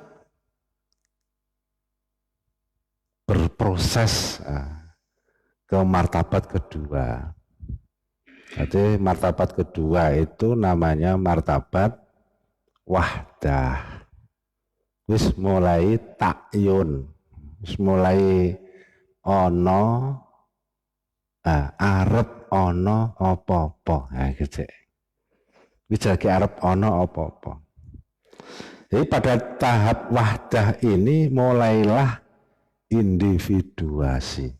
berproses ke martabat kedua. Jadi martabat kedua itu namanya martabat wahdah. Wis mulai takyun, wis mulai ono arep ono apa-apa. Nah gitu. Wis lagi arep ono apa-apa. Jadi pada tahap wahdah ini mulailah individuasi.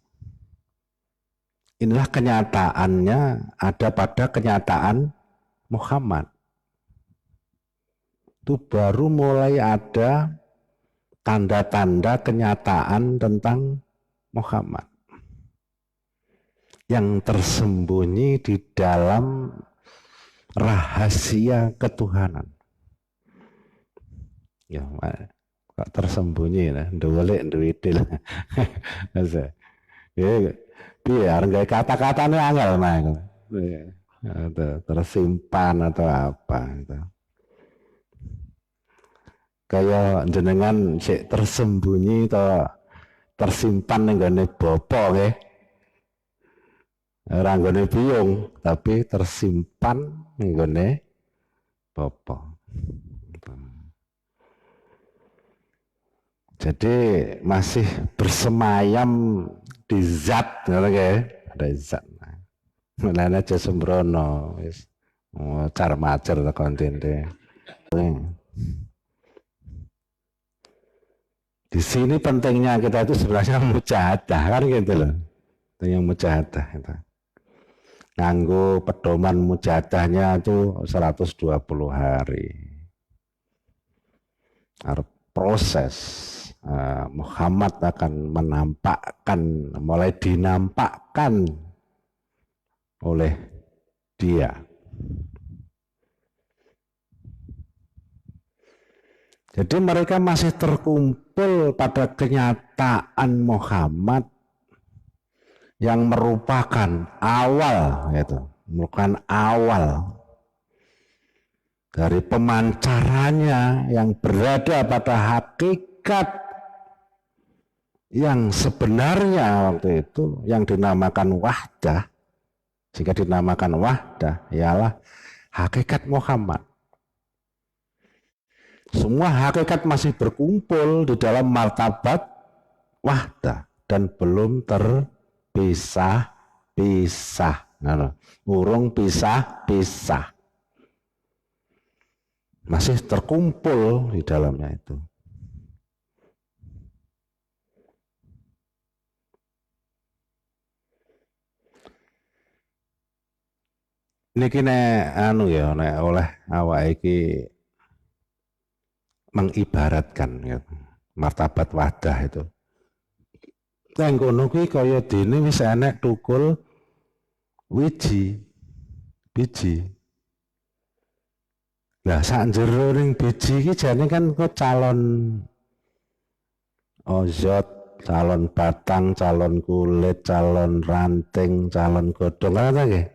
Inilah kenyataannya ada pada kenyataan Muhammad. Itu baru mulai ada tanda-tanda kenyataan tentang Muhammad yang tersembunyi di dalam rahasia ketuhanan. Ya, kok tersembunyi nah, nduwelik nduwidil. Biar nggak kata-katanya angel nah, tersimpan atau apa gitu. Kayak jenengan sik tersembunyi atau tersimpan nggone bopo ke, ora nggone biyung tapi tersimpan nggone bopo. Jadi masih bersemayam di zat, ada zat. Mulanya aja sembrono, car macer konten deh. Di sini pentingnya kita itu sebenarnya mujahadah kan gitu loh, yang mujahadah itu. Nganggo pedoman mujahadahnya itu 120 hari. Harus proses. Muhammad akan menampakkan, mulai dinampakkan oleh dia. Jadi mereka masih terkumpul pada kenyataan Muhammad yang merupakan awal, gitu, merupakan awal dari pemancarannya yang berada pada hakikat yang sebenarnya waktu itu yang dinamakan wahdah. Jika dinamakan wahdah ialah hakikat Muhammad. Semua hakikat masih berkumpul di dalam martabat wahdah dan belum terpisah-pisah. Urung pisah-pisah. Masih terkumpul di dalamnya itu. Niki nek nek oleh awak iki mengibaratkan ya, martabat wadah itu. Nang kono kuwi kaya dene wis enek tukul biji. Lah sak jero ning biji iki jane kan kok calon ozot, calon batang, calon kulit, calon ranting, calon godhong kan nggih.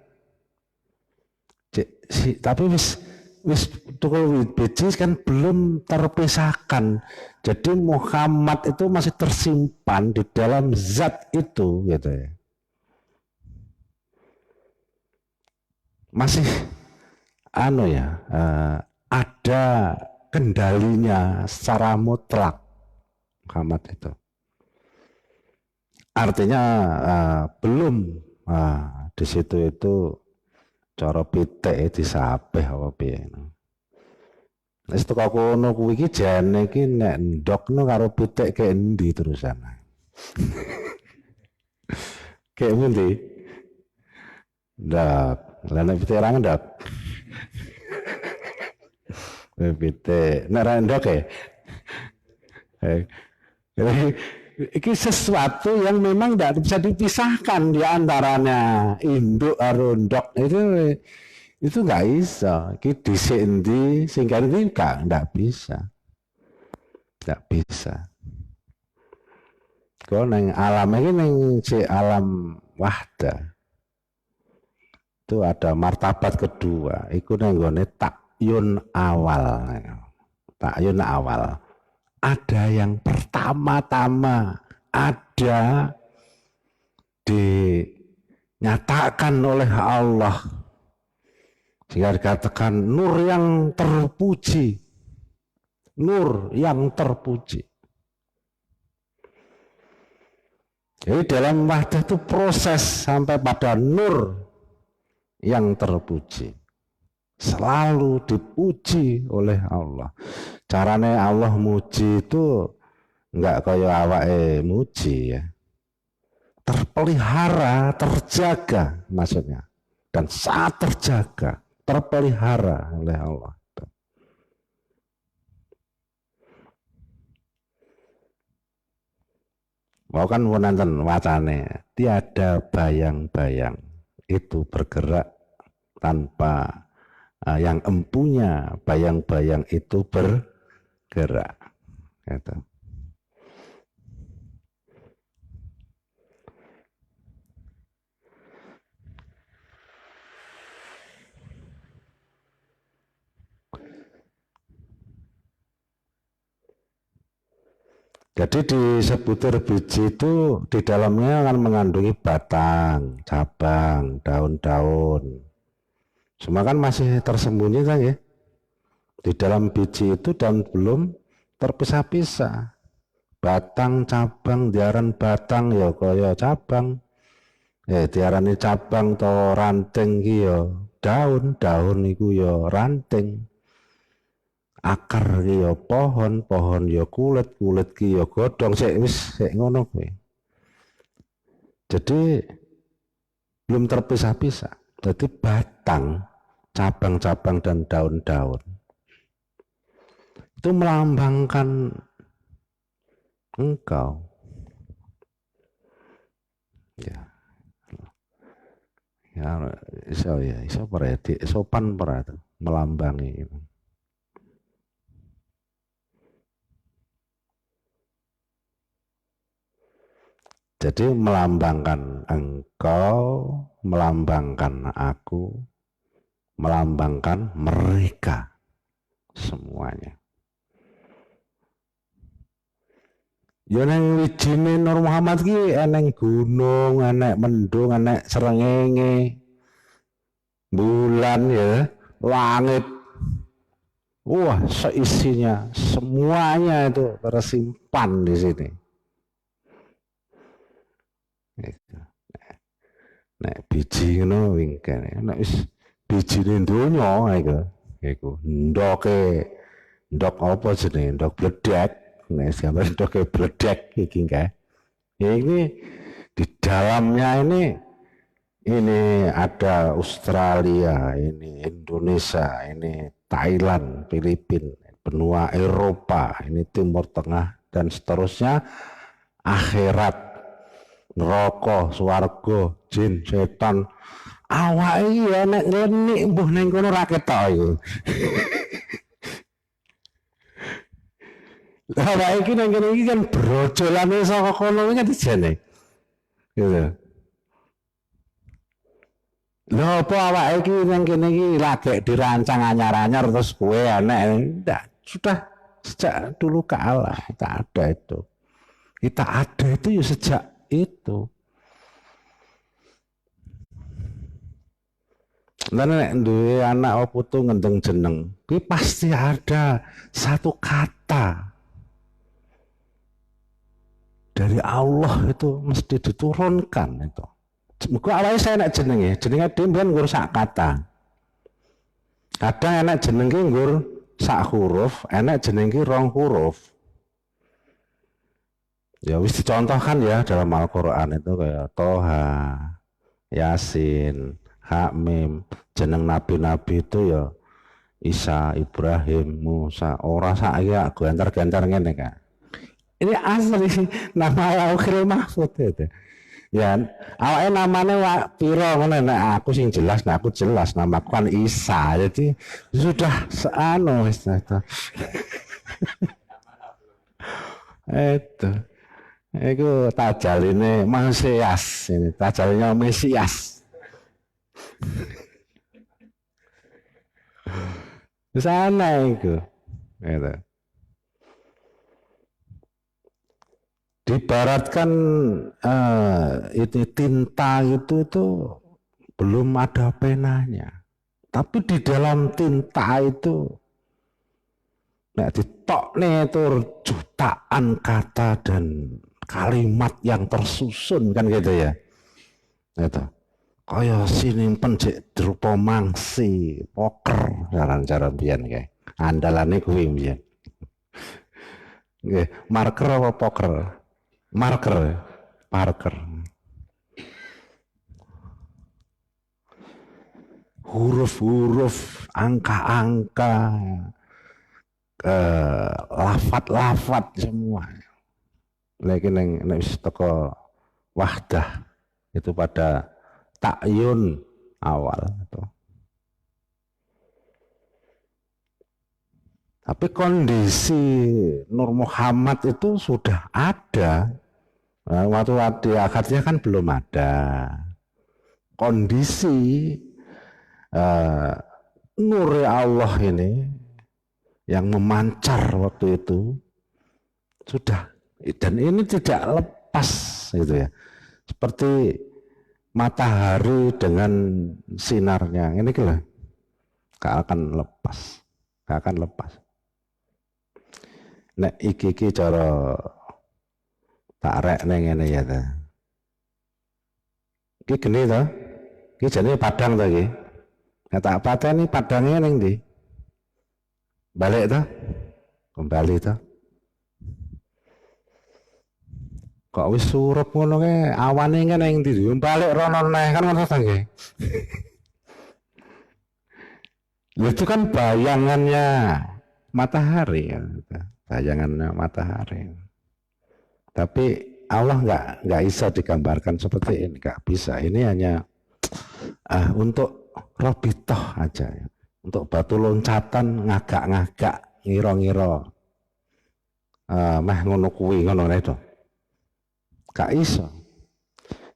Tapi wis tukul biji kan belum terpisahkan. Jadi Muhammad itu masih tersimpan di dalam zat itu gitu ya. Masih ada kendalinya secara mutlak Muhammad itu. Artinya belum di situ itu cara pitik disapeh apa piye. Wis teko kono kuwi iki jane iki nek ndokno karo pitik ke endi terusan. Kayak ngendi? Ndak, lah nek pitik ra ndok. Pitik nek ra ndok Jadi ini sesuatu yang memang tidak bisa dipisahkan di antaranya induk arundok itu nggak bisa. Kita disendi sehingga ini nggak bisa, nggak bisa. Kalau neng alam ini neng si alam wahda itu ada martabat kedua. Iku neng gone takyun awal, takyun awal. Ada yang pertama-tama ada dinyatakan oleh Allah sehingga dikatakan nur yang terpuji, nur yang terpuji. Jadi dalam wahdah itu proses sampai pada nur yang terpuji, selalu dipuji oleh Allah. Caranya Allah muji itu enggak kayak awake muji ya. Terpelihara, terjaga maksudnya. Dan sangat terjaga, terpelihara oleh Allah. Mau kan wonten wacane, tiada bayang-bayang itu bergerak tanpa yang empunya bayang-bayang itu bergerak. Gitu. Jadi di sebutir biji itu di dalamnya akan mengandungi batang, cabang, daun-daun. Semua kan masih tersembunyi kan ya. Di dalam biji itu dan belum terpisah-pisah. Batang, cabang, diaran batang ya kaya cabang. Ya diarani cabang to ranting ki ya daun, daun iku ya ranting. Akar ki ya pohon, pohon ya kulit, kulit ki ya godhong, sik ngono kuwi. Jadi belum terpisah-pisah. Jadi batang, cabang-cabang dan daun-daun itu melambangkan engkau. Ya. Ya, iso sopan para melambangi. Jadi melambangkan engkau, melambangkan aku, melambangkan mereka semuanya. Ya neng wijine Nur Muhammad ki eneng gunung, enek mendung, enek srengenge, bulan ya, langit. Wah, seisinya semuanya itu tersimpan di sini. Nek biji ngono wingkene, nek wis bijine donya iku ndok apa jenenge, ndok bledek, nek gambar ndoke bledek iki kae. Ya ini di dalamnya ini ada Australia, ini Indonesia, ini Thailand, Filipina, benua Eropa, ini Timur Tengah dan seterusnya, akhirat, neraka, swarga, jin, setan, awake iki nek lenik mbuh ning kono ra ketok iku. Lah awake iki nang kene iki kan brojolane saka kono kan dijene. Gitu. Lha apa awake iki nang kene iki lagi dirancang anyar-anyar terus kowe enek ndak, sudah sejak dulu kala tak ada itu. Kita ada itu ya sejak itu. Dan nek duwe anak putu ngendeng jeneng, kuwi pasti ada satu kata dari Allah itu mesti diturunkan itu. Muga awake saya nek jenenge dhewe nggur sak kata. Kadang enak jeneng ki nggur sak huruf, enak jeneng ki rong huruf. Ya wis dicontohkan ya dalam Al-Qur'an itu kayak Toha, Yasin, Hamim, jeneng nabi-nabi itu ya Isa, Ibrahim, Musa, ora saiki aku gentar-gentar ngene kan. Ini asli nama Lauhil Mahfud itu. Ya, awalnya namanya Wak Piro ngono nek aku sing jelas, nek aku jelas namaku kan Isa. Jadi sudah seano wis itu. Itu. Itu tajaline Mesias ini, tajalnya Mesias. Di sana itu. Gitu. Dibaratkan itu tinta itu belum ada penanya. Tapi di dalam tinta itu nek ditokne itu jutaan kata dan kalimat yang tersusun kan gitu ya. Itu. Kaya sinimpen jek drupa mangsi, poker cara biyen kae. Andalane kuwi biyen. Nggih, marker apa poker? Marker. Huruf-huruf, angka-angka, lafat-lafat semua. Lagi nek wis teko wahdah itu pada takyun awal itu. Tapi kondisi Nur Muhammad itu sudah ada. Nah, waktu di akadnya kan belum ada. Kondisi Nur Allah ini yang memancar waktu itu sudah, dan ini tidak lepas gitu ya. Seperti matahari dengan sinarnya ini lah, gak akan lepas. Nek iki cara tak rek neng ngene ya ta. Iki geni to. Iki jenenge Padang to iki. Nek tak pateni Padangnya ning ndi? Balik to? Kembali to. Kok wis surup ngono kae, awane kan ning ndi? Balik rono neh kan ngono ta nggih. Itu kan bayangannya matahari ya. Bayangannya matahari. Tapi Allah nggak bisa digambarkan seperti ini, nggak bisa. Ini hanya untuk robitoh aja, ya. Untuk batu loncatan ngagak-ngagak, ngiro-ngiro, meh ngono kuwi ngono itu, gak iso.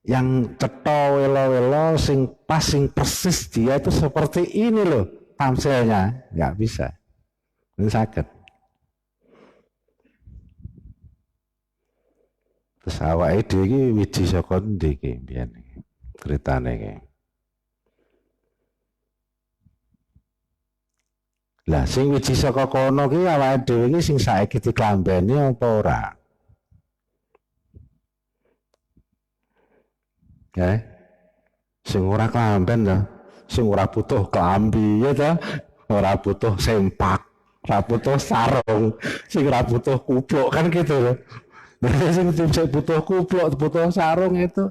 Yang cetha welo-welo sing pas sing persis dia itu seperti ini loh tamsilnya, nggak bisa. Ini sakit. Terus awake dhewe iki wiji saka ndi iki mbiyen iki critane iki. Lah sing wiji saka kono ki awake dhewe iki sing saiki diklambeni apa ora? Sing ora klamben to, sing ora butuh klambi ya to, ora butuh sempak, ora butuh sarung, sing ora butuh kupluk kan gitu loh. Nah, sing butuh kupluk, butuh sarung itu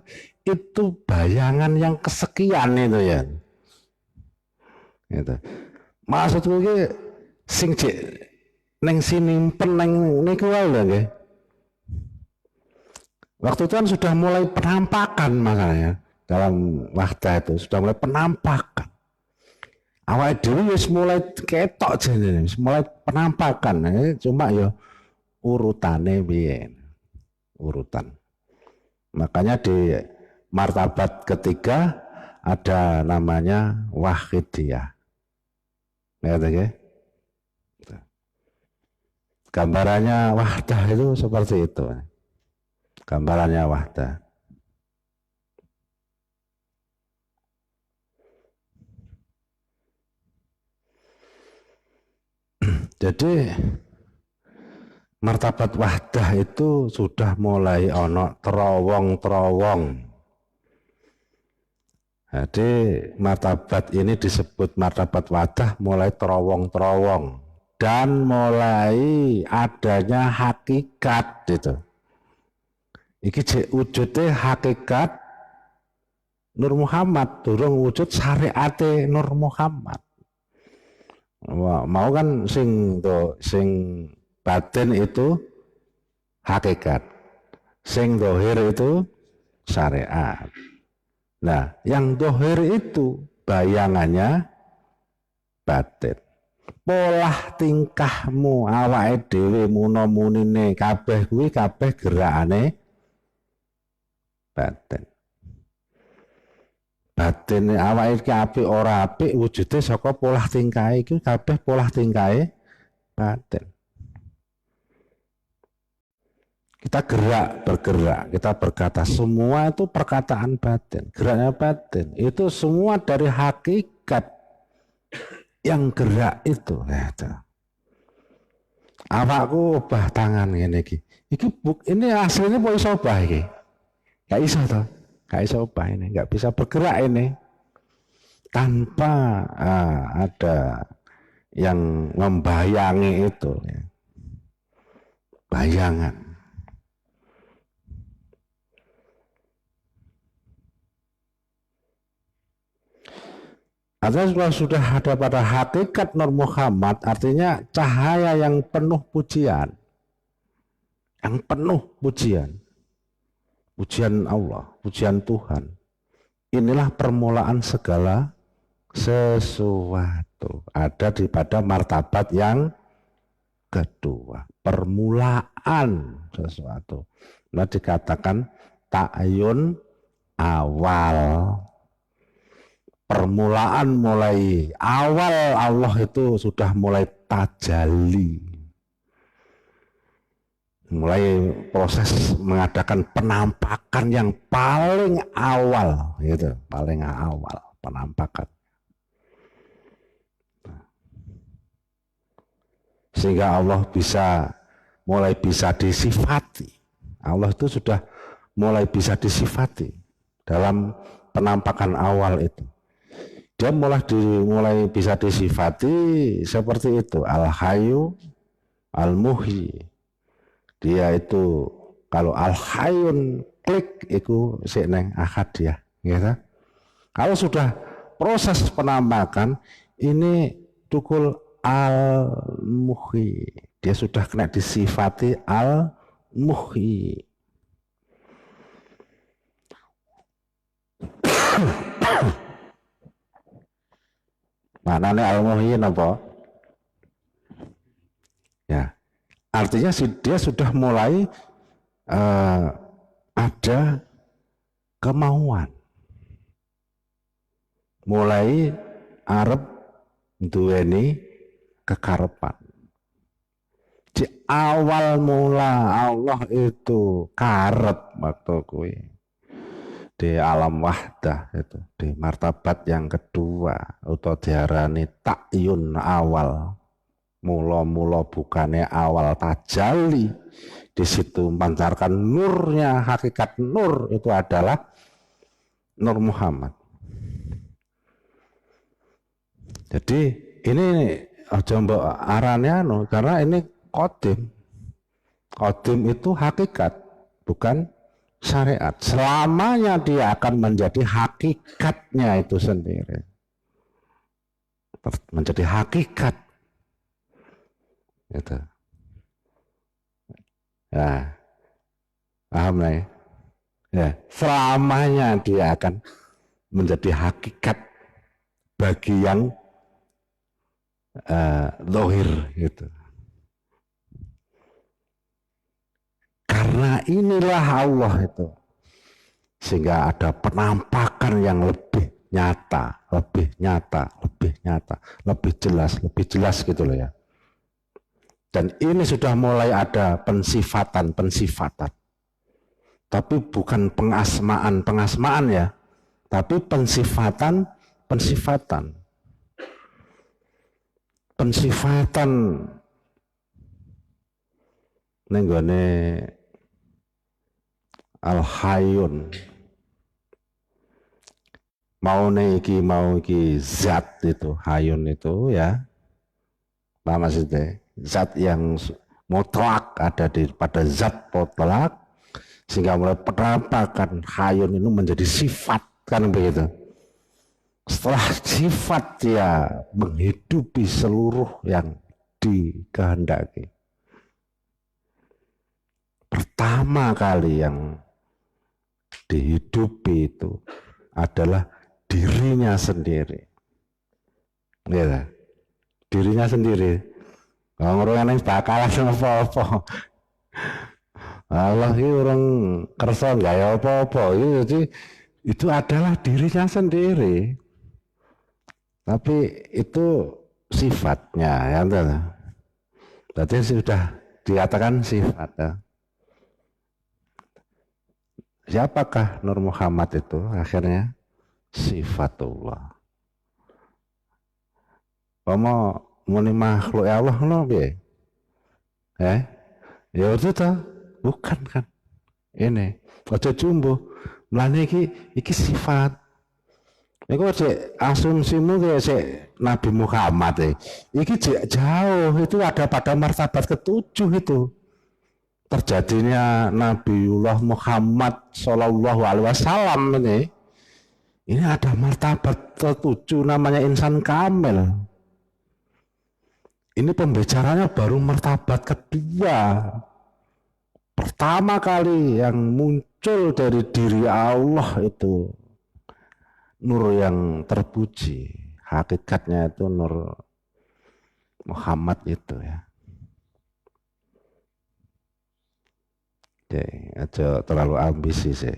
bayangan yang kesekian itu ya. Gitu. Maksudku ki sing cek neng sinimpen neng niku wae lho nggih. Waktu itu kan sudah mulai penampakan masalahnya dalam wahdah itu sudah mulai penampakan. Awal dulu wis mulai ketok jenenge, wis mulai penampakan. Cuma ya urutane piye. Urutan. Makanya di martabat ketiga ada namanya wahidiyah. Ya, gambarannya wahdah itu seperti itu. Gambarannya wahdah. Jadi martabat wahdah itu sudah mulai ono terowong-terowong. Jadi martabat ini disebut martabat wahdah mulai terowong-terowong dan mulai adanya hakikat itu. Iki wujudnya hakikat Nur Muhammad, durung wujud syariate Nur Muhammad. Mau kan sing batin itu hakikat. Sing dohir itu syariat. Nah, yang dohir itu bayangannya batin. Pola tingkahmu awake dhewe muna-munine kabeh kuwi kabeh gerakane batin. Batin awake iki apik ora apik wujude saka pola tingkahe iki kabeh pola tingkahe batin. Kita bergerak, kita berkata, semua itu perkataan batin, geraknya batin. Itu semua dari hakikat yang gerak itu. Awakku obah tangan ngene iki. Ini aslinya kok iso obah iki? Gak iso toh? Gak iso obah ini, gak bisa bergerak ini. Tanpa ada yang membayangi itu. Ya. Bayangan. Artinya sudah ada pada hakikat Nur Muhammad, artinya cahaya yang penuh pujian. Yang penuh pujian. Pujian Allah, pujian Tuhan. Inilah permulaan segala sesuatu. Ada di pada martabat yang kedua. Permulaan sesuatu. Nah dikatakan ta'ayun awal. Permulaan mulai awal Allah itu sudah mulai tajalli. Mulai proses mengadakan penampakan yang paling awal gitu, paling awal penampakan. Sehingga Allah mulai bisa disifati. Allah itu sudah mulai bisa disifati dalam penampakan awal itu. Dia mulai bisa disifati seperti itu, al-hayyu al-muhyi. Dia itu kalau al-hayyun klik itu sik neng akad ya, gitu. Kalau sudah proses penampakan ini tukul al-muhyi. Dia sudah kena disifati al-muhyi. Maknanya al-muhyi apa? Ya, artinya dia sudah mulai ada kemauan, mulai arep duweni kekarepan. Di awal mula Allah itu karep waktu kuwi. Di alam wahdah itu, di martabat yang kedua, atau diarani ta'yun awal, mula-mula bukannya awal tajalli, di situ memancarkan nurnya, hakikat nur itu adalah Nur Muhammad. Jadi ini aja mbok arane karena ini qadim. Qadim itu hakikat, bukan syariat. Selamanya dia akan menjadi hakikatnya itu sendiri. Menjadi hakikat. Gitu. Ya. Paham ya? Ya, selamanya dia akan menjadi hakikat bagi yang zahir gitu. Karena inilah Allah itu. Sehingga ada penampakan yang lebih nyata, lebih jelas gitu loh ya. Dan ini sudah mulai ada pensifatan. Tapi bukan pengasmaan ya. Tapi pensifatan. Pensifatan nenggone al-hayyun mau iki zat itu, hayun itu ya, apa maksudnya? Zat yang mutlak ada pada zat mutlak, sehingga mulai penampakan hayun itu menjadi sifat, kan begitu. Setelah sifat dia menghidupi seluruh yang dikehendaki. pertama kali yang dihidupi itu adalah dirinya sendiri. Ya, dirinya sendiri. Orang yang bakalan apa-apa. Allah ini orang kersa gaya apa-apa. Itu adalah dirinya sendiri. Tapi itu sifatnya, ya. Berarti sudah dikatakan sifat. Ya. Siapakah Nur Muhammad itu akhirnya? Sifatullah. Kamu muni makhluk Allah no piye? Ya itu toh, bukan kan. Ini aja jumbo. Mulane iki sifat. Iku cek asumsimu kayak cek Nabi Muhammad iki jauh itu ada pada martabat ketujuh itu. Terjadinya Nabiullah Muhammad Shallallahu Alaihi Wasallam ini ada martabat ketujuh namanya insan kamil. Ini pembicaranya baru martabat kedua. Pertama kali yang muncul dari diri Allah itu nur yang terpuji. Hakikatnya itu Nur Muhammad itu ya. Oke, aja terlalu ambisi sih.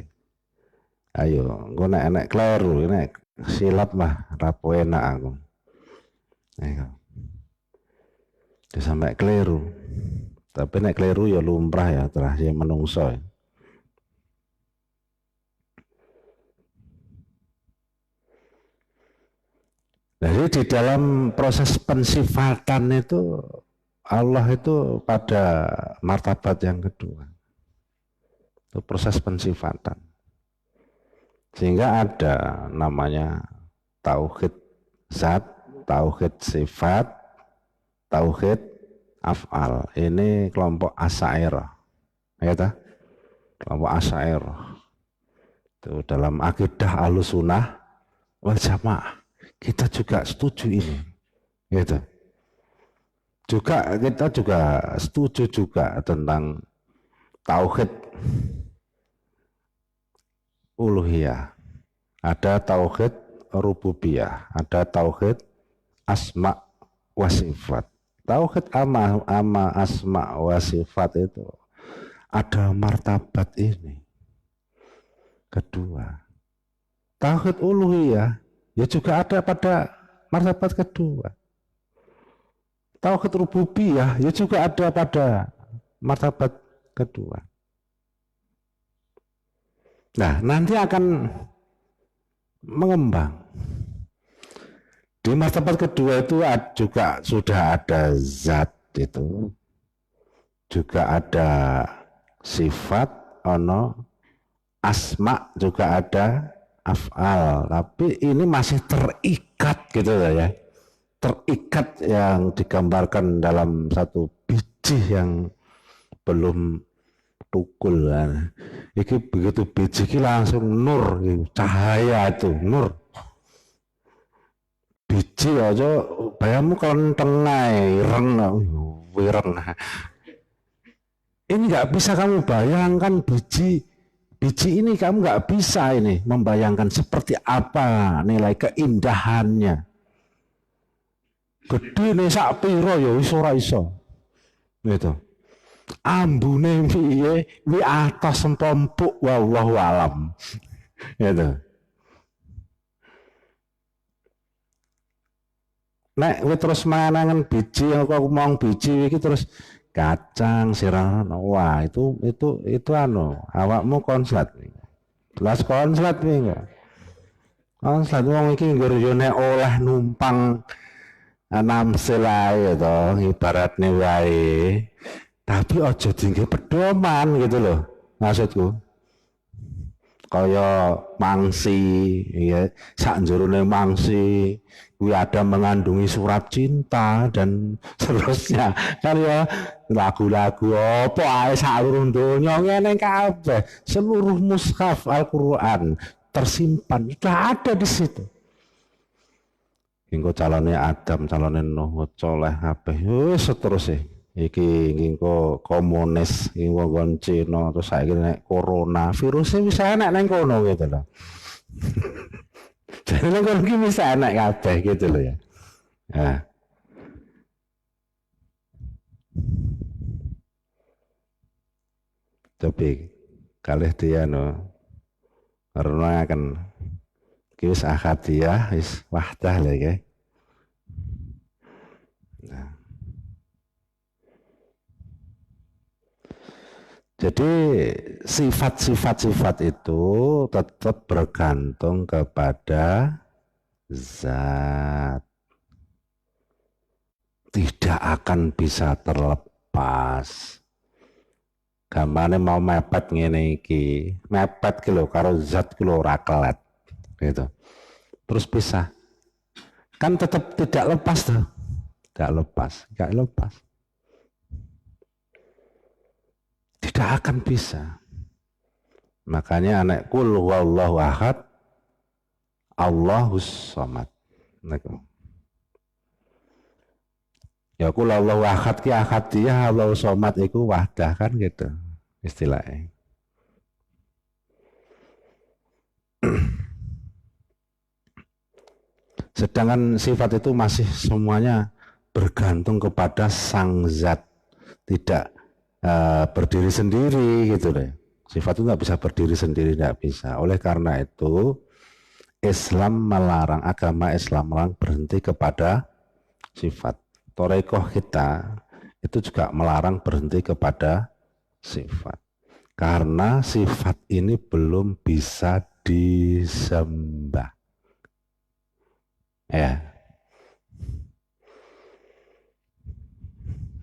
Ayo, gue nek kleru, nek silap mah rapo enak aku. Ayo. Dia sampai keliru. Tapi nek keliru ya lumrah ya, terakhir menungso. Ya. Jadi di dalam proses pensifatan itu Allah itu pada martabat yang kedua. Itu proses pensifatan. Sehingga ada namanya tauhid zat, tauhid sifat, tauhid af'al. Ini kelompok Asy'ariyah. Ya ta? Kelompok Asy'ariyah. Itu dalam akidah Ahlussunnah wal Jamaah. Kita juga setuju ini. Gitu. Kita juga setuju juga tentang tauhid uluhiyah. Ada tauhid rububiyah, ada tauhid asma wa sifat. Tauhid ama asma wa sifat itu ada martabat ini. Kedua. Tauhid uluhiyah ya juga ada pada martabat kedua. Tauhid rububiyah ya juga ada pada martabat kedua. Nah, nanti akan mengembang. Di martabat kedua itu juga sudah ada zat itu. Juga ada sifat, ono asma juga ada af'al. Tapi ini masih terikat gitu ya. Terikat yang digambarkan dalam satu biji yang belum tukul kan. Iki begitu biji iki langsung nur, cahaya itu nur. Biji aja bayangmu kentengai wireng. Ini nggak bisa kamu bayangkan biji ini kamu nggak bisa ini membayangkan seperti apa nilai keindahannya. Gede nih sak piro ya wis ora iso. Gitu. Ambune piye wi atas sempempuk wallahu alam. Gitu. Nek kowe terus mangan biji aku ngomong biji iki terus kacang sirah wah itu awakmu konslet. Jelas konslet iki. Konslet wong iki nggur yo nek oleh numpang namsil ae to ibaratne wae. Tapi aja dinggo pedoman gitu loh maksudku. Kaya mangsi ya sak njurone mangsi kuwi ada mengandungi surat cinta dan seterusnya kan ya lagu-lagu apa ae saluruh donya ngene kabeh seluruh mushaf Al-Qur'an tersimpan sudah ada di situ. Hingga calonnya Adam, calonnya Nuh, Soleh kabeh wis seterusnya iki ngingko komunis, ngingko kon Cina, terus saiki nek corona, virusnya bisa enak nang kono gitu loh. Jadi nang kono iki bisa enak kabeh gitu loh ya. Nah. Tapi kalih dia no karena akan kis akadiyah is wahdah lagi. Nah. Jadi sifat-sifat itu tetap bergantung kepada zat. Tidak akan bisa terlepas. Gambarnya mau mepet ngene iki, mepet ki lho karo zat ki lho ora kelet. Gitu. Terus bisa. Kan tetap tidak lepas tuh. Tidak lepas. Tidak akan bisa. Makanya anak kul huwallahu ahad, Allahus samad. Ya kul Allahu ahad ki ahadiyah, Allahus samad iku wahdah kan gitu istilahnya. Sedangkan sifat itu masih semuanya bergantung kepada sang zat, tidak berdiri sendiri gitu deh. Sifat itu nggak bisa berdiri sendiri, nggak bisa. Oleh karena itu Islam melarang, agama Islam melarang berhenti kepada sifat. Torekoh kita itu juga melarang berhenti kepada sifat. Karena sifat ini belum bisa disembah. Ya.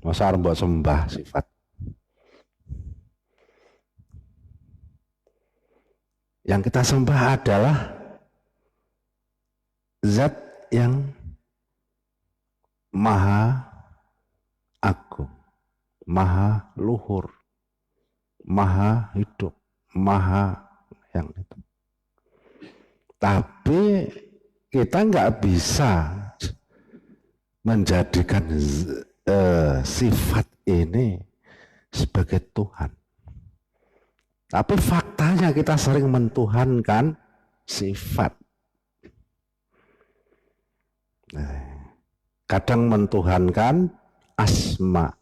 Masa harus buat sembah sifat. Yang kita sembah adalah zat yang maha agung, maha luhur, maha hidup, maha yang itu. Tapi kita nggak bisa menjadikan sifat ini sebagai Tuhan. Tapi faktanya kita sering mentuhankan sifat. Kadang mentuhankan asma.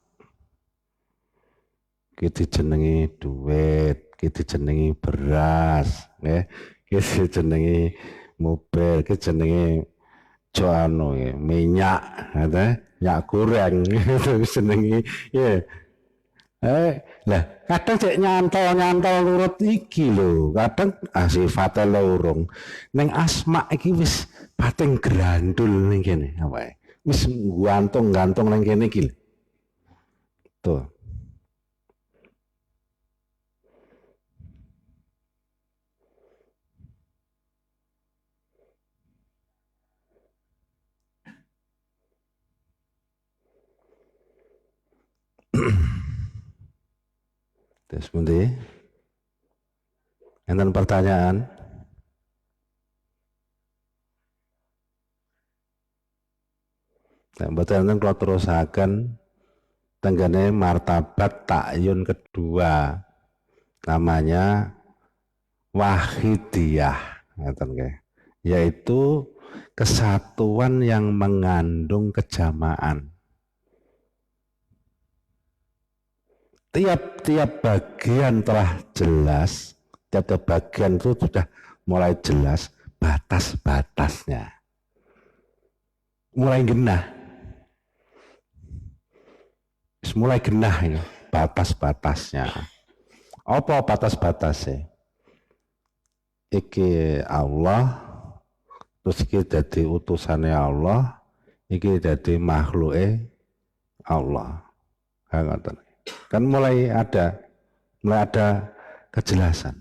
Kita jenengi duit, kita jenengi beras, kita jenengi mobil, kita jenengi joano, minyak, minyak goreng, itu jenengi, ya. Lah, kadang cek nyantol nurut iki lho, kadang sifatnya lorong. Neng asma iki wis pating grandul ning kene, apa? Wis gantung neng kene iki. Tuh. Terus pundi? Enten pertanyaan? Nah, betul enten kalau terusaken tenggane martabat ta'yun kedua. Namanya wahidiyah, yaitu kesatuan yang mengandung kejamaan. Tiap-tiap bagian telah jelas, tiap bagian itu sudah mulai jelas batas-batasnya. Mulai genah ini batas-batasnya. Apa batas-batasnya? Iki Allah, terus iki dadi utusannya Allah, iki dadi makhluke Allah. Kan mulai ada kejelasan.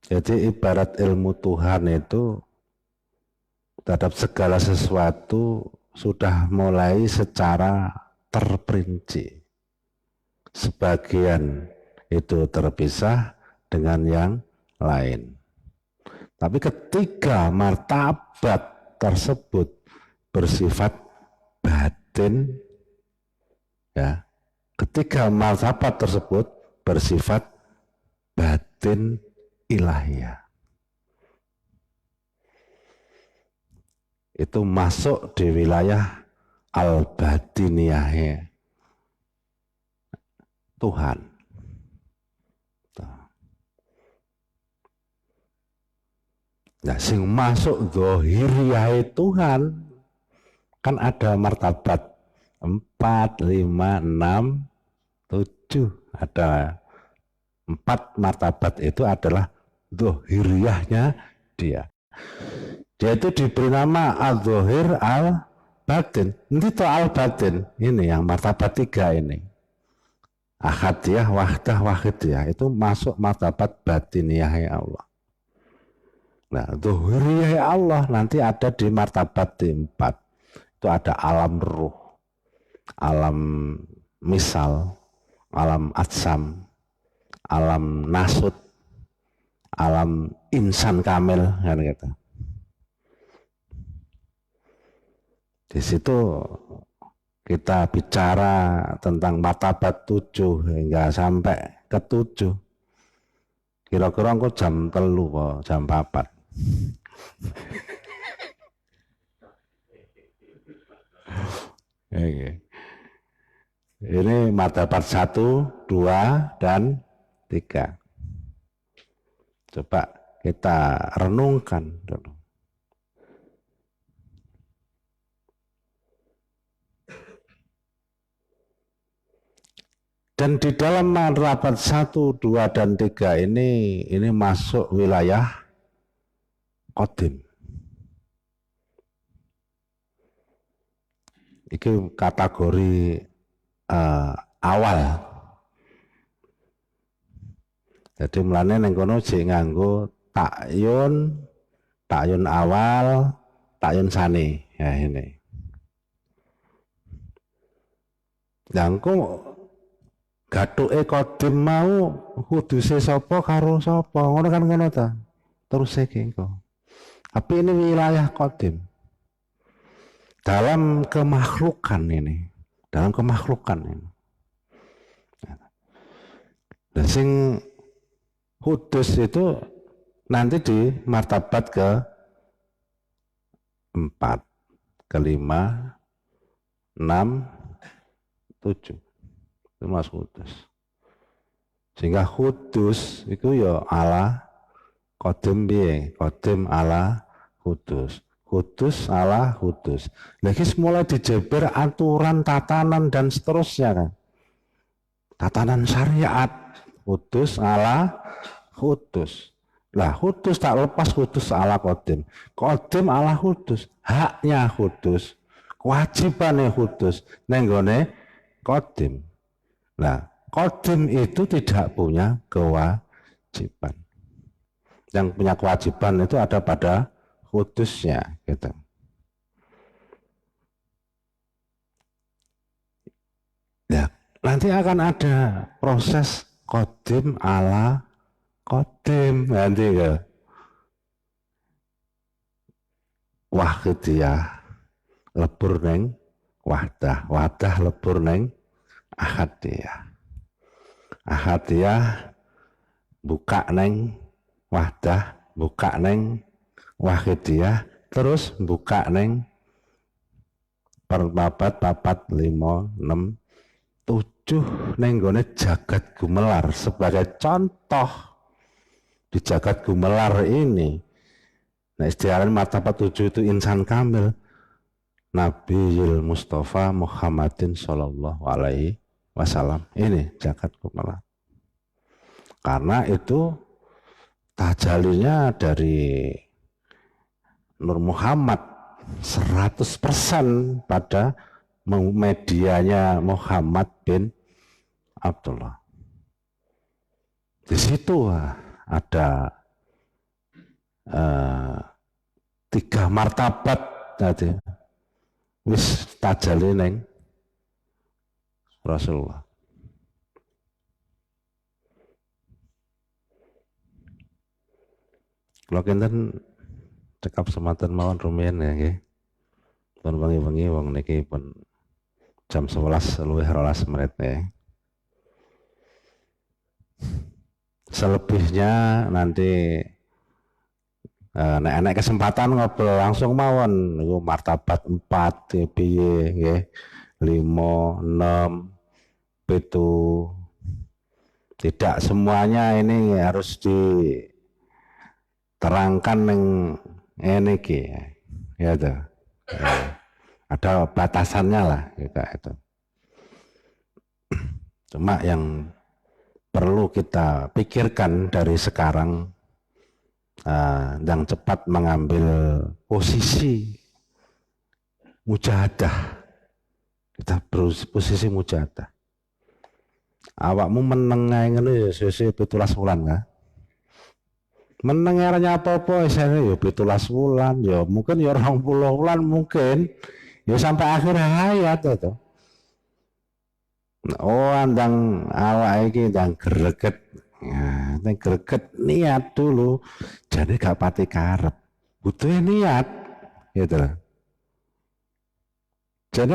Jadi ibarat ilmu Tuhan itu terhadap segala sesuatu sudah mulai secara terperinci. Sebagian itu terpisah dengan yang lain. Tapi ketika martabat tersebut bersifat batin, ya, ketika martabat tersebut bersifat batin ilahiyah, itu masuk di wilayah al-batiniyah Tuhan. Nah, sing masuk zahiriyah Tuhan kan ada martabat 4, 5, 6, 7. Ada 4 martabat itu adalah zahiriyahnya dia. Dia itu diberi nama al-zahir al-batin. Nanti itu al-batin. Ini yang martabat 3 ini. Ahadiyah, wahdah, wahidiyah. Itu masuk martabat batiniyah Allah. Nah, zahiriyah Allah nanti ada di martabat 4. Itu ada alam ruh, alam misal, alam atsam, alam nasut, alam insan kamil, kan gitu. Di situ kita bicara tentang martabat 7 hingga sampai ke 7. Kira-kira aku jam 3 kok, jam 4. Ini martabat 1, 2, dan 3. Coba kita renungkan dulu. Dan di dalam martabat 1, 2, dan 3 ini masuk wilayah qadim. Itu kategori awal. Jadi mulane ning kono jek nganggo takyun awal, takyun sani. Ya ini. Langko gathuke qadim mau kuduse sapa karo sapa. Ngono kan ngono ta. Terus iki engko. Tapi ini wilayah qadim. Dalam kemakhlukan ini. Dalam kemakhlukan ini. Dan sing kudus itu nanti di martabat ke 4, ke 5, 6, 7. Itu masuk kudus. Sehingga kudus itu ya ala qadim piye? Qadim ala kudus. Kudus ala kudus. Lagi mulai dijeber aturan, tatanan, dan seterusnya kan. Tatanan syariat. Kudus ala kudus. Lah kudus tak lepas kudus ala qadim. Qadim ala kudus. Haknya kudus. Kewajibannya kudus. Nenggone qadim. Nah, qadim itu tidak punya kewajiban. Yang punya kewajiban itu ada pada kudusnya, gitu. Ya, nanti akan ada proses qadim ala qadim nanti ke wahidiyah lebur neng wahdah, wahdah lebur neng ahadiyah, ahadiyah buka neng wahdah, buka neng wahidiyah, terus buka neng perbabat 4, 5, 6, 7 neng gone jagat gumelar. Sebagai contoh di jagat gumelar ini, nah istilah martabat 7 itu insan kamil, Nabiul Mustafa Muhammadin Sallallahu Alaihi Wasallam. Ini jagat gumelar. Karena itu tajalinya dari Nur Muhammad 100% pada medianya Muhammad bin Abdullah. Di situ ada 3 martabat tadi. Wis tajali neng Rasulullah. Kalau kinten cekap sematan mawon rumiyin ya nggih. Pun wengi-wengi wong niki pun jam 11 luwih 12 menit ya. Selebihnya nanti nek kesempatan ngobrol langsung mawon niku martabat 4 piye nggih. 5, 6, 7. Tidak semuanya ini harus diterangkan yang ini ya tuh. Ada batasannya lah kita itu. Cuma yang perlu kita pikirkan dari sekarang yang cepat mengambil posisi mujahadah. Kita posisi mujahadah. Awakmu meneng ae ngono ya sesuk 17 wulan ka. Meneng arane apa-apa isine ya 17 wulan ya mungkin ya 20 wulan mungkin ya sampai akhir hayat to. Oh andang awak iki ndang greget. Ya, nek greget niat dulu. Jadi gak pati karep. Butuh niat gitu loh. Jadi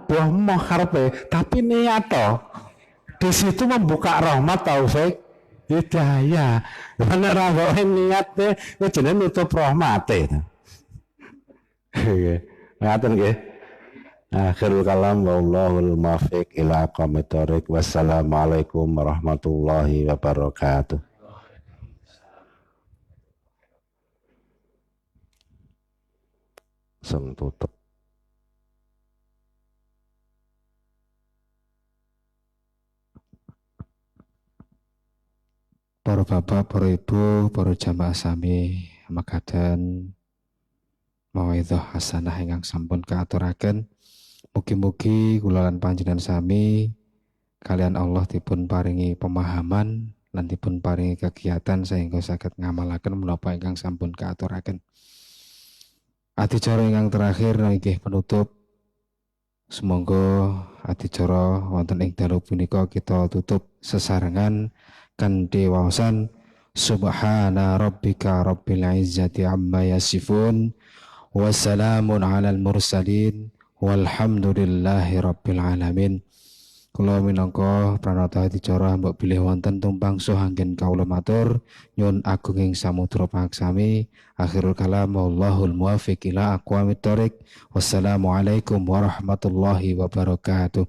buah mau karepe tapi niat toh. Di situ membuka rahmat taufik hidayah. Bener kok niat teh jenenge nutup rahmate. Nggih. Ngaten nggih. Akhirul kalam wallahul muwaffiq ila aqwamit thoriq. Wassalamualaikum warahmatullahi wabarakatuh. Langsung tutup. Para bapak, para ibu, para jamaah sami mekaten mawaidhah hasanah ingkang sampun kaaturaken. Mugi-mugi kula lan panjenengan sami kalian Allah dipun paringi pemahaman lan dipun paringi kegiatan sehingga saged ngamalaken menapa ingkang sampun kaaturaken. Adicara ingkang terakhir nggih penutup. Semoga adicara wonten ing dalu punika kita tutup sesarengan kanthi waosan subhana rabbika rabbil izzati amma yasifun wassalamun alal mursalin walhamdulillahi rabbil alamin. Kula minangka pranata adicara mbok bilih wonten tumpang sohanggen kawula matur nyuwun agung ing samudra pangsami. Akhirul kalam wallahul muwaffiq ila aqwamit thoriq. Wassalamualaikum warahmatullahi wabarakatuh.